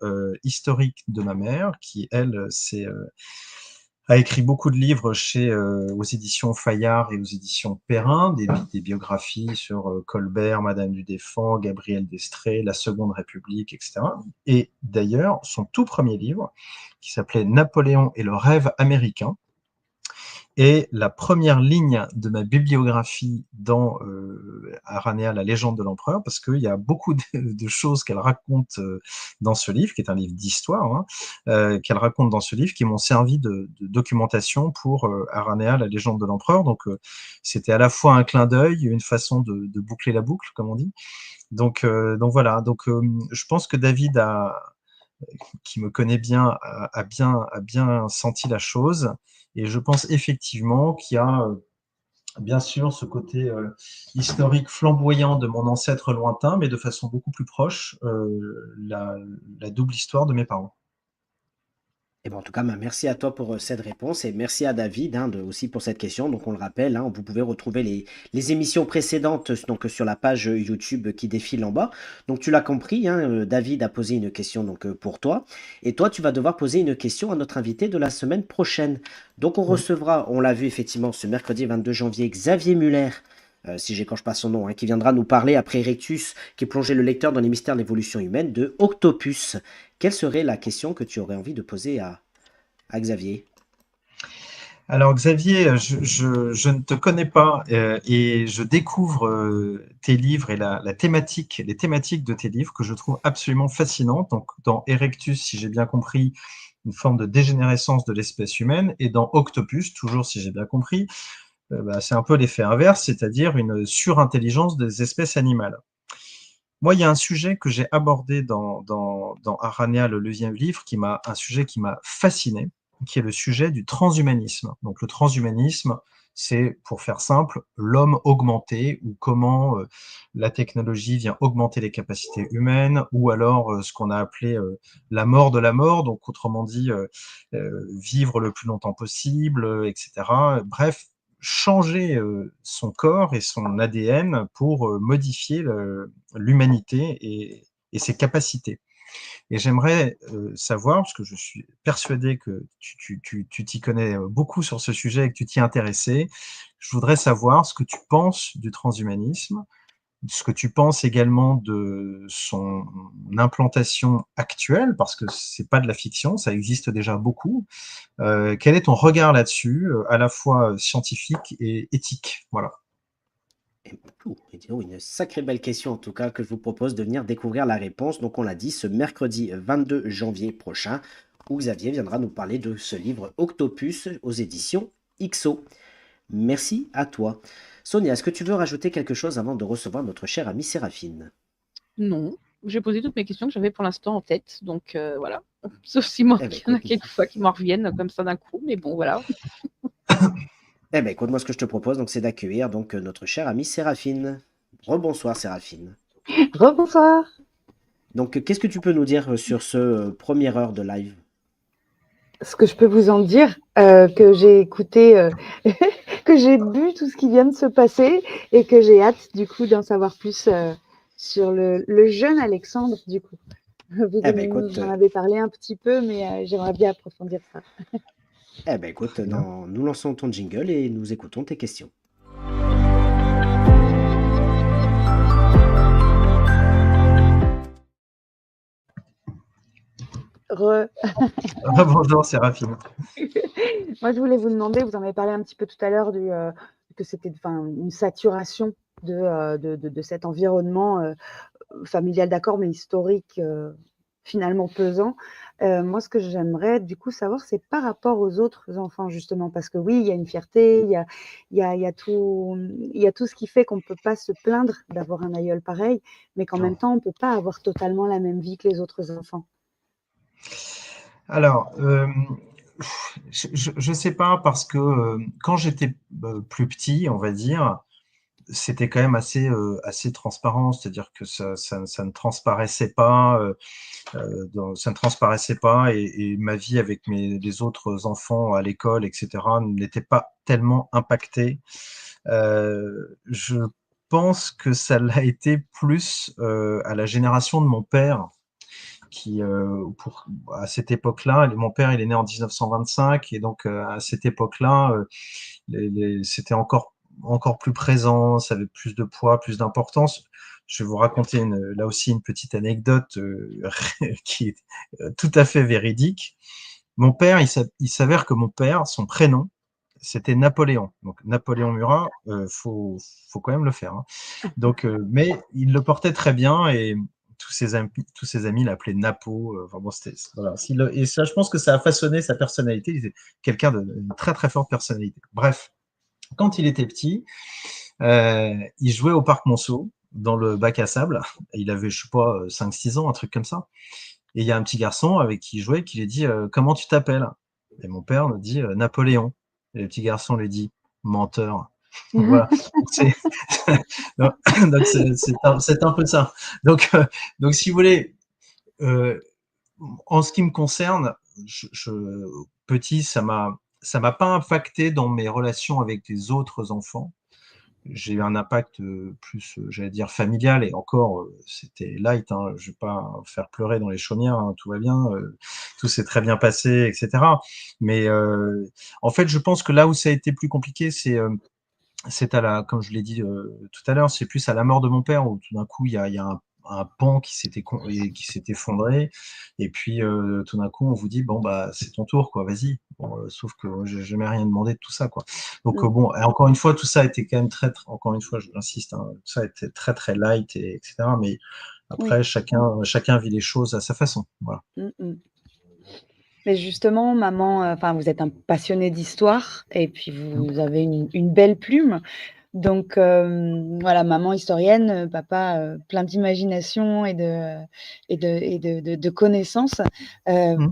historique de ma mère, qui, elle, a écrit beaucoup de livres aux éditions Fayard et aux éditions Perrin, des biographies sur Colbert, Madame du Deffand, Gabriel d'Estrées, la Seconde République, etc. Et d'ailleurs, son tout premier livre, qui s'appelait Napoléon et le rêve américain, est la première ligne de ma bibliographie Aranea, la légende de l'empereur, parce qu'il y a beaucoup de choses qu'elle raconte dans ce livre, qui est un livre d'histoire, hein, qu'elle raconte dans ce livre, qui m'ont servi de documentation pour Aranea, la légende de l'empereur. Donc, c'était à la fois un clin d'œil, une façon de boucler la boucle, comme on dit. Donc voilà. Donc, je pense que David qui me connaît bien, a bien senti la chose. Et je pense effectivement qu'il y a bien sûr ce côté historique flamboyant de mon ancêtre lointain, mais de façon beaucoup plus proche, la double histoire de mes parents. Et ben, en tout cas, merci à toi pour cette réponse et merci à David aussi pour cette question. Donc, on le rappelle, hein, vous pouvez retrouver les émissions précédentes donc, sur la page YouTube qui défile en bas. Donc, tu l'as compris, hein, David a posé une question donc, pour toi. Et toi, tu vas devoir poser une question à notre invité de la semaine prochaine. Donc, on recevra, on l'a vu effectivement ce mercredi 22 janvier, Xavier Muller. Si j'écorche pas son nom, hein, qui viendra nous parler après Erectus, qui plongeait le lecteur dans les mystères de l'évolution humaine, de Octopus. Quelle serait la question que tu aurais envie de poser à Xavier? Alors Xavier, je ne te connais pas et je découvre tes livres et les thématiques de tes livres que je trouve absolument fascinantes. Donc dans Erectus, si j'ai bien compris, une forme de dégénérescence de l'espèce humaine, et dans Octopus, toujours si j'ai bien compris, c'est un peu l'effet inverse, c'est-à-dire une surintelligence des espèces animales. Moi, il y a un sujet que j'ai abordé dans Aranea, le 9e livre, un sujet qui m'a fasciné, qui est le sujet du transhumanisme. Donc le transhumanisme, c'est, pour faire simple, l'homme augmenté, ou comment la technologie vient augmenter les capacités humaines, ou alors ce qu'on a appelé la mort de la mort, donc autrement dit, vivre le plus longtemps possible, etc. Bref, changer son corps et son ADN pour modifier l'humanité et ses capacités. Et j'aimerais savoir, parce que je suis persuadé que tu t'y connais beaucoup sur ce sujet et que tu t'y intéressais, je voudrais savoir ce que tu penses du transhumanisme, ce que tu penses également de son implantation actuelle, parce que c'est pas de la fiction, ça existe déjà beaucoup. Quel est ton regard là-dessus, à la fois scientifique et éthique? Voilà. Une sacrée belle question en tout cas que je vous propose de venir découvrir la réponse. Donc on l'a dit ce mercredi 22 janvier prochain où Xavier viendra nous parler de ce livre Octopus aux éditions XO. Merci à toi. Sonia, est-ce que tu veux rajouter quelque chose avant de recevoir notre chère amie Séraphine? Non, j'ai posé toutes mes questions que j'avais pour l'instant en tête, donc voilà. Sauf si moi, il y en a quelquefois qui m'en reviennent comme ça d'un coup, mais bon, voilà. Eh bien, écoute, moi, ce que je te propose, donc, c'est d'accueillir donc notre chère amie Séraphine. Rebonsoir, Séraphine. Rebonsoir. Donc, qu'est-ce que tu peux nous dire sur ce première heure de live? Ce que je peux vous en dire, que j'ai écouté, que j'ai bu tout ce qui vient de se passer et que j'ai hâte, du coup, d'en savoir plus sur le jeune Alexandre, du coup. Vous en avez parlé un petit peu, mais j'aimerais bien approfondir ça. Eh bien, écoute, nous lançons ton jingle et nous écoutons tes questions. Bonjour, Séraphine. Moi, je voulais vous demander, vous en avez parlé un petit peu tout à l'heure, que c'était une saturation de cet environnement familial, d'accord, mais historique, finalement pesant. Moi, ce que j'aimerais du coup savoir, c'est par rapport aux autres enfants, justement, parce que oui, il y a une fierté, il y a tout ce qui fait qu'on ne peut pas se plaindre d'avoir un aïeul pareil, mais qu'en même temps, on ne peut pas avoir totalement la même vie que les autres enfants. Alors, je ne sais pas, parce que quand j'étais plus petit, on va dire, c'était quand même assez transparent, c'est-à-dire que ça ne transparaissait pas, et ma vie avec les autres enfants à l'école, etc., n'était pas tellement impactée. Je pense que ça l'a été plus à la génération de mon père, qui, à cette époque-là, mon père, il est né en 1925, et donc à cette époque-là, c'était encore plus présent, ça avait plus de poids, plus d'importance. Je vais vous raconter là aussi une petite anecdote qui est tout à fait véridique. Mon père, il s'avère que mon père, son prénom, c'était Napoléon. Donc Napoléon Murat, faut quand même le faire, hein. Donc, mais il le portait très bien et tous ses amis l'appelaient Napo. Enfin bon, voilà. Et ça, je pense que ça a façonné sa personnalité. Il était quelqu'un d'une très très forte personnalité. Bref, quand il était petit, il jouait au parc Monceau dans le bac à sable. Il avait, je sais pas, 5-6 ans, un truc comme ça. Et il y a un petit garçon avec qui il jouait qui lui dit comment tu t'appelles? Et mon père me dit Napoléon. Et le petit garçon lui dit menteur. Voilà. C'est donc c'est un peu ça. Donc si vous voulez, en ce qui me concerne, petit, ça m'a pas impacté dans mes relations avec les autres enfants. J'ai eu un impact plus, j'allais dire, familial, et encore, c'était light, hein. Je vais pas faire pleurer dans les chaumières, hein, tout va bien, tout s'est très bien passé, etc. Mais en fait, je pense que là où ça a été plus compliqué, c'est comme je l'ai dit tout à l'heure, c'est plus à la mort de mon père où tout d'un coup il y a un pan qui s'est effondré, et puis tout d'un coup on vous dit bon bah c'est ton tour quoi, vas-y. Bon, sauf que j'ai jamais rien demandé de tout ça quoi. Donc bon, et encore une fois tout ça a été quand même encore une fois j'insiste, hein, tout ça a été très très light et etc. Mais après Oui. chacun vit les choses à sa façon. Voilà. Mais justement, maman, enfin, vous êtes un passionné d'histoire et puis vous avez une belle plume. Donc, voilà, maman historienne, papa, plein d'imagination et de connaissances. Mm.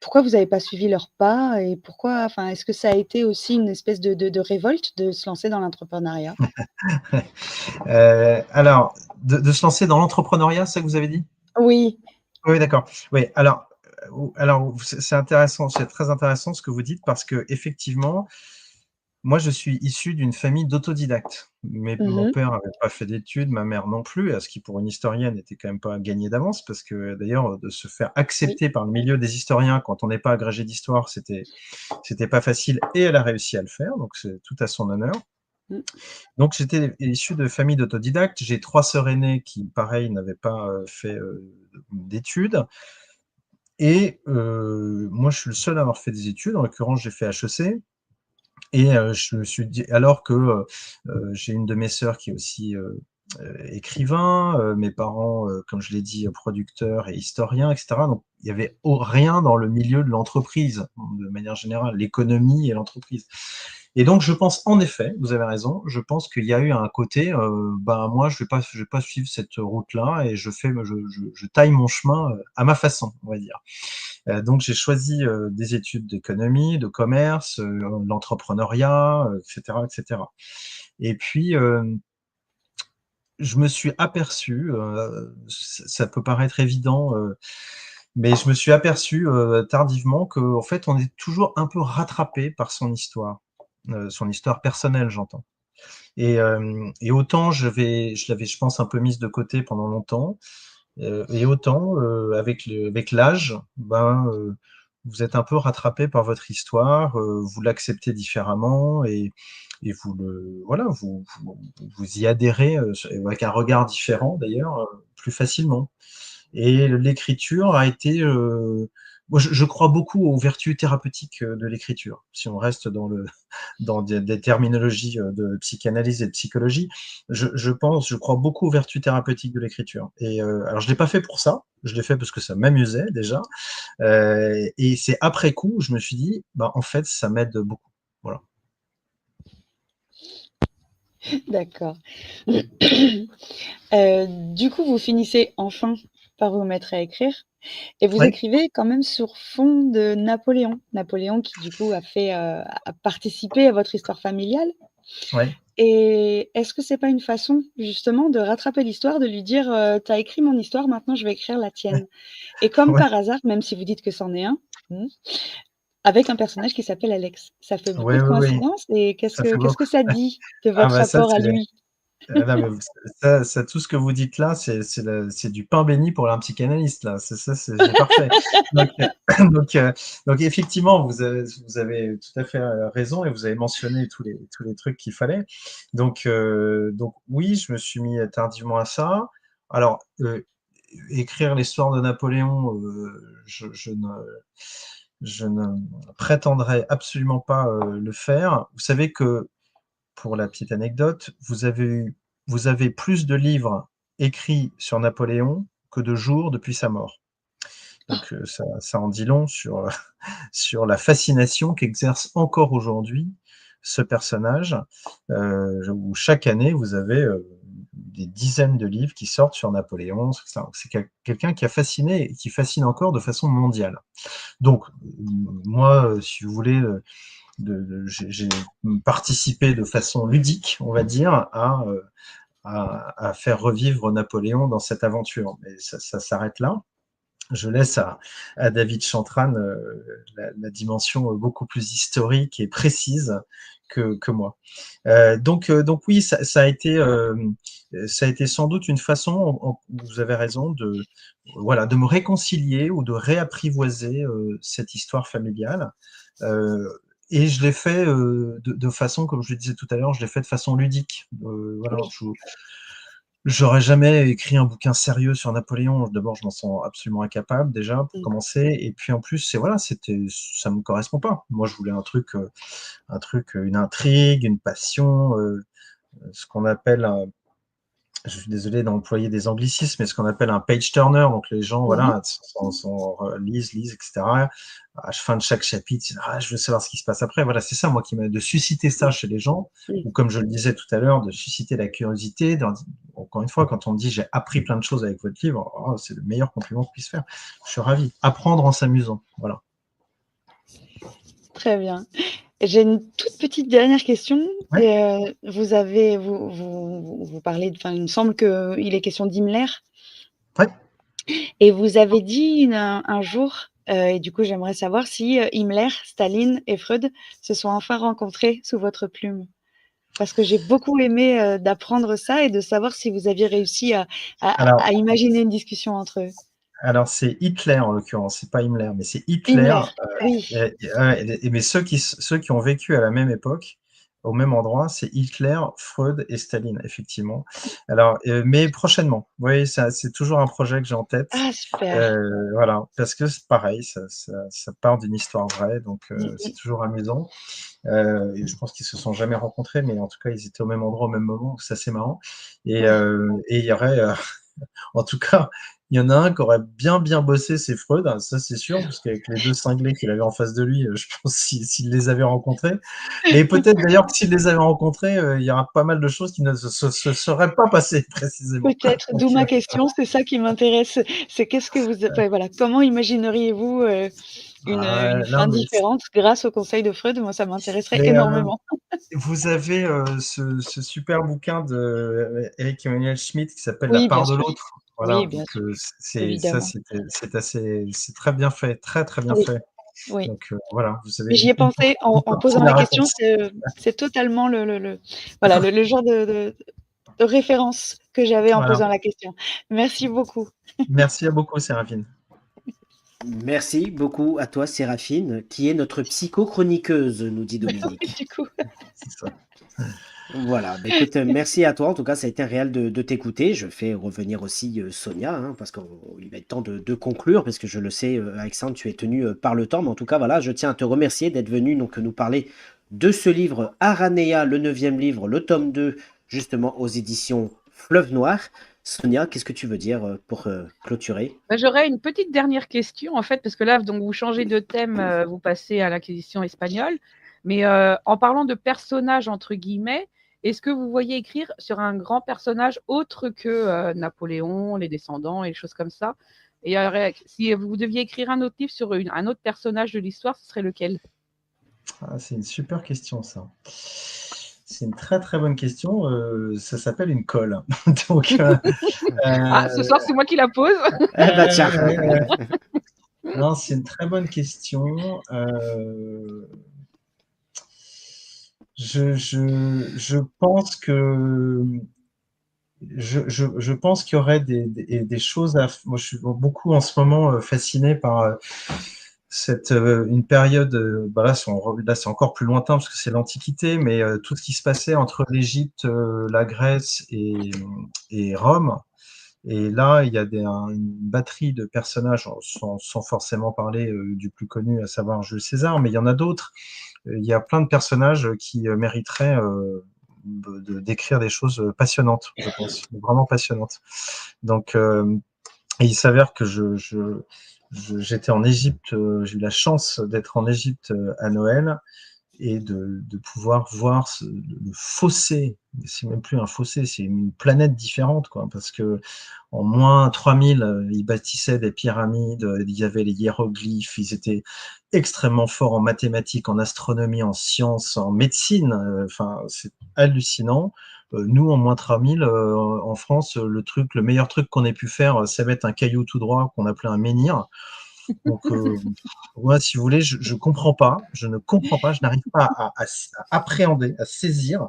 Pourquoi vous n'avez pas suivi leurs pas et pourquoi, enfin, est-ce que ça a été aussi une espèce de révolte de se lancer dans l'entrepreneuriat? Alors, de se lancer dans l'entrepreneuriat, c'est ça que vous avez dit? Oui. Oui, d'accord. Oui, alors c'est intéressant, c'est très intéressant ce que vous dites parce que effectivement, moi je suis issu d'une famille d'autodidactes. Mais mon Mmh. père n'avait pas fait d'études, ma mère non plus, ce qui pour une historienne n'était quand même pas gagné d'avance parce que d'ailleurs de se faire Oui. accepter par le milieu des historiens quand on n'est pas agrégé d'histoire, c'était pas facile, et elle a réussi à le faire, donc c'est tout à son honneur. Mmh. Donc j'étais issu de famille d'autodidactes. J'ai 3 sœurs aînées qui, pareil, n'avaient pas fait d'études. Et moi, je suis le seul à avoir fait des études. En l'occurrence, j'ai fait HEC. Et je me suis dit, alors que j'ai une de mes sœurs qui est aussi écrivain, mes parents, comme je l'ai dit, producteurs et historiens, etc. Donc, il n'y avait rien dans le milieu de l'entreprise, de manière générale, l'économie et l'entreprise. Et donc, je pense, en effet, vous avez raison, je pense qu'il y a eu un côté, ben, moi, je vais pas suivre cette route-là et je taille mon chemin à ma façon, on va dire. Donc, j'ai choisi des études d'économie, de commerce, l'entrepreneuriat, etc., etc. Et puis, je me suis aperçu, ça peut paraître évident, mais je me suis aperçu tardivement qu'en fait, on est toujours un peu rattrapé par son histoire personnelle, j'entends. Et autant je l'avais, je pense, un peu mise de côté pendant longtemps, et autant avec l'âge, ben, vous êtes un peu rattrapé par votre histoire, vous l'acceptez différemment, et voilà, vous y adhérez avec un regard différent d'ailleurs, plus facilement. Et l'écriture a été, moi je crois beaucoup aux vertus thérapeutiques de l'écriture. Si on reste dans des terminologies de psychanalyse et de psychologie, je crois beaucoup aux vertus thérapeutiques de l'écriture. Et alors je l'ai pas fait pour ça, je l'ai fait parce que ça m'amusait déjà. Et c'est après coup, je me suis dit, bah en fait, ça m'aide beaucoup. Voilà. D'accord. Du coup, vous finissez enfin par vous mettre à écrire et vous Ouais, écrivez quand même sur fond de Napoléon. Napoléon qui du coup a participé à votre histoire familiale ouais, et est-ce que c'est pas une façon justement de rattraper l'histoire, de lui dire, «Tu as écrit mon histoire, maintenant je vais écrire la tienne» et comme ouais, par hasard, même si vous dites que c'en est un, avec un personnage qui s'appelle Alex. Ça fait beaucoup ouais, de oui, oui, coïncidences et ça fait qu'est-ce beaucoup. que ça dit de Ah votre bah ça, rapport à c'est lui? non, mais tout ce que vous dites là, c'est du pain béni pour un psychanalyste là. C'est parfait. Donc, donc, donc effectivement, vous avez tout à fait raison et vous avez mentionné tous les trucs qu'il fallait. Donc oui, je me suis mis tardivement à ça. Alors, écrire l'histoire de Napoléon, je ne je ne prétendrai absolument pas le faire. Vous savez que, pour la petite anecdote, vous avez plus de livres écrits sur Napoléon que de jours depuis sa mort. Donc ça en dit long sur, sur la fascination qu'exerce encore aujourd'hui ce personnage, où chaque année, vous avez des dizaines de livres qui sortent sur Napoléon. C'est quelqu'un qui a fasciné et qui fascine encore de façon mondiale. Donc, moi, si vous voulez, j'ai participé de façon ludique, on va dire, à faire revivre Napoléon dans cette aventure. Mais ça s'arrête là. Je laisse à David Chantran la dimension beaucoup plus historique et précise que moi. Donc oui, ça a été sans doute une façon, vous avez raison, de me réconcilier ou de réapprivoiser cette histoire familiale. Et je l'ai fait de façon, comme je le disais tout à l'heure, je l'ai fait de façon ludique. Voilà, j'aurais jamais écrit un bouquin sérieux sur Napoléon. D'abord, je m'en sens absolument incapable déjà pour commencer. Et puis en plus, ça me correspond pas. Moi, je voulais un truc, une intrigue, une passion, ce qu'on appelle je suis désolé d'employer des anglicismes, mais ce qu'on appelle un page turner. Donc les gens, lisent, etc. À la fin de chaque chapitre, je veux savoir ce qui se passe après. Voilà, c'est ça, moi, qui m'a de susciter ça chez les gens, ou comme je le disais tout à l'heure, de susciter la curiosité. Encore une fois, quand on me dit j'ai appris plein de choses avec votre livre, c'est le meilleur compliment qu'on puisse faire. Je suis ravi. Apprendre en s'amusant. Voilà. Très bien. J'ai une toute petite dernière question. Ouais. Vous parlez, il me semble qu'il est question d'Himmler. Ouais. Et vous avez dit un jour, et du coup j'aimerais savoir si Himmler, Staline et Freud se sont enfin rencontrés sous votre plume. Parce que j'ai beaucoup aimé d'apprendre ça et de savoir si vous aviez réussi à imaginer une discussion entre eux. Alors, c'est Hitler en l'occurrence, c'est pas Himmler, mais c'est Hitler. Oui. Mais ceux qui ont vécu à la même époque, au même endroit, c'est Hitler, Freud et Staline, effectivement. Alors, mais prochainement. Oui, c'est toujours un projet que j'ai en tête. Ah, super. Voilà, parce que c'est pareil, ça part d'une histoire vraie, donc c'est toujours amusant. Et je pense qu'ils se sont jamais rencontrés, mais en tout cas, ils étaient au même endroit au même moment, c'est assez marrant. Et il y aurait, en tout cas, il y en a un qui aurait bien bossé, c'est Freud, ça c'est sûr, parce qu'avec les deux cinglés qu'il avait en face de lui, je pense s'il les avait rencontrés. Mais peut-être d'ailleurs que s'il les avait rencontrés, il y aura pas mal de choses qui ne se seraient pas passées précisément. Peut-être, d'où ma question, c'est ça qui m'intéresse. C'est comment imagineriez-vous une fin différente grâce au conseil de Freud? Moi, ça m'intéresserait énormément. Vous avez ce super bouquin de Eric Emmanuel Schmitt qui s'appelle La part de l'autre. Voilà, oui, bien sûr. c'est très bien fait, très bien fait. Oui. Donc voilà, vous savez. Mais j'y ai pensé en posant la question. C'est totalement le genre de référence que j'avais en posant la question. Merci beaucoup. Merci à beaucoup, Séraphine. Merci beaucoup à toi, Séraphine, qui est notre psycho-chroniqueuse, nous dit Dominique. Du coup. C'est ça. Voilà, écoute, merci à toi. En tout cas, ça a été réel de t'écouter. Je fais revenir aussi Sonia, parce qu'il va être temps de conclure, parce que je le sais, Alexandre, tu es tenu par le temps. Mais en tout cas, voilà, je tiens à te remercier d'être venu nous parler de ce livre Aranea, le 9e livre, le tome 2, justement aux éditions Fleuve Noir. Sonia, qu'est-ce que tu veux dire pour clôturer? J'aurais une petite dernière question, en fait, parce que là, donc, vous changez de thème, vous passez à l'acquisition espagnole. Mais en parlant de personnages, entre guillemets, est-ce que vous voyez écrire sur un grand personnage autre que Napoléon, les descendants et les choses comme ça? Et si vous deviez écrire un autre livre sur un autre personnage de l'histoire, ce serait lequel? C'est une super question, ça. C'est une très très bonne question. Ça s'appelle une colle. Donc, ce soir, c'est moi qui la pose. Tiens. Non, c'est une très bonne question. Je pense que je pense qu'il y aurait des choses à. Moi, je suis beaucoup en ce moment fasciné par une période. Là, c'est encore plus lointain parce que c'est l'Antiquité, mais tout ce qui se passait entre l'Égypte, la Grèce et Rome. Et là, il y a une batterie de personnages, sans forcément parler du plus connu, à savoir Jules César, mais il y en a d'autres. Il y a plein de personnages qui mériteraient d'écrire des choses passionnantes, je pense, vraiment passionnantes. Donc, et il s'avère que j'étais en Égypte, j'ai eu la chance d'être en Égypte à Noël et de pouvoir voir le fossé. C'est même plus un fossé, c'est une planète différente, quoi, parce que en moins 3000, ils bâtissaient des pyramides, il y avait les hiéroglyphes, ils étaient extrêmement forts en mathématiques, en astronomie, en sciences, en médecine. Enfin, c'est hallucinant. Nous, en moins 3000, en France, le meilleur truc qu'on ait pu faire, c'est mettre un caillou tout droit qu'on appelait un menhir. Donc, moi, si vous voulez, je comprends pas, je ne comprends pas, je n'arrive pas à appréhender, à saisir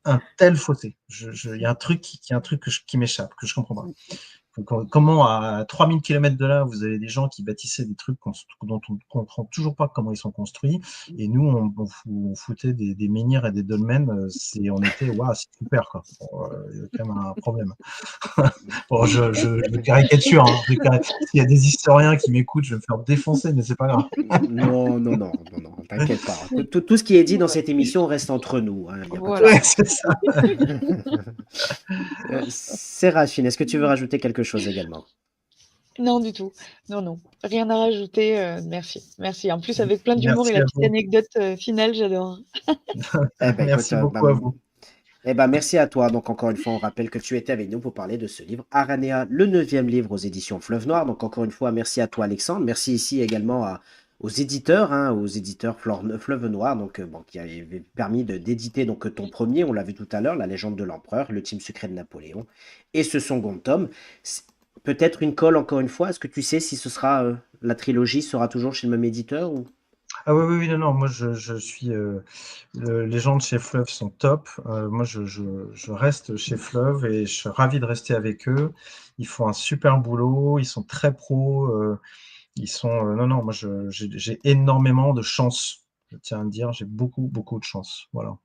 un tel fossé. Il y a un truc qui m'échappe, que je comprends pas. Donc, comment à 3000 km de là, vous avez des gens qui bâtissaient des trucs dont on ne comprend toujours pas comment ils sont construits, et nous, on foutait des menhirs et des dolmens, on était, waouh, c'est super, quoi. Bon, il y a quand même un problème. Bon, je caricature, hein. S'il y a des historiens qui m'écoutent, je vais me faire défoncer, mais c'est pas grave. Non, t'inquiète pas. Tout ce qui est dit dans cette émission reste entre nous, hein, y a pas de Voilà. Ouais, c'est ça. Séraphine, est-ce que tu veux rajouter quelque chose également? Non, du tout. Non. Rien à rajouter. Merci. En plus, avec plein d'humour et Merci la à petite vous. anecdote finale, j'adore. Eh ben, Merci écoute, beaucoup à vous. merci à toi. Donc, encore une fois, on rappelle que tu étais avec nous pour parler de ce livre, Aranea, le 9e livre aux éditions Fleuve Noir. Donc, encore une fois, merci à toi, Alexandre. Merci ici également aux éditeurs, Fleuve Noir, donc, qui avaient permis d'éditer donc, ton premier, on l'a vu tout à l'heure, La légende de l'empereur, Le team secret de Napoléon, et ce second tome. Peut-être une colle, encore une fois. Est-ce que tu sais si la trilogie sera toujours chez le même éditeur ou... Ah oui, non, moi je suis. Les gens de chez Fleuve sont top. Moi je reste chez Fleuve et je suis ravi de rester avec eux. Ils font un super boulot, ils sont très pros. Non, moi j'ai énormément de chance. Je tiens à le dire, j'ai beaucoup de chance. Voilà.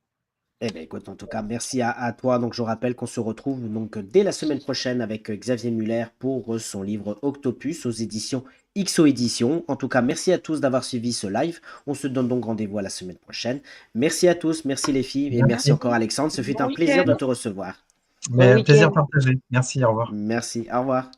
Eh bien, écoute, en tout cas, merci à toi. Donc, je rappelle qu'on se retrouve donc dès la semaine prochaine avec Xavier Muller pour son livre Octopus aux éditions XO Éditions. En tout cas, merci à tous d'avoir suivi ce live. On se donne donc rendez-vous à la semaine prochaine. Merci à tous, merci les filles et merci Merci. encore Alexandre. Ce fut Bon un plaisir week-end. de te recevoir. Mais Bon plaisir week-end. partagé. Merci, au revoir. Merci, au revoir.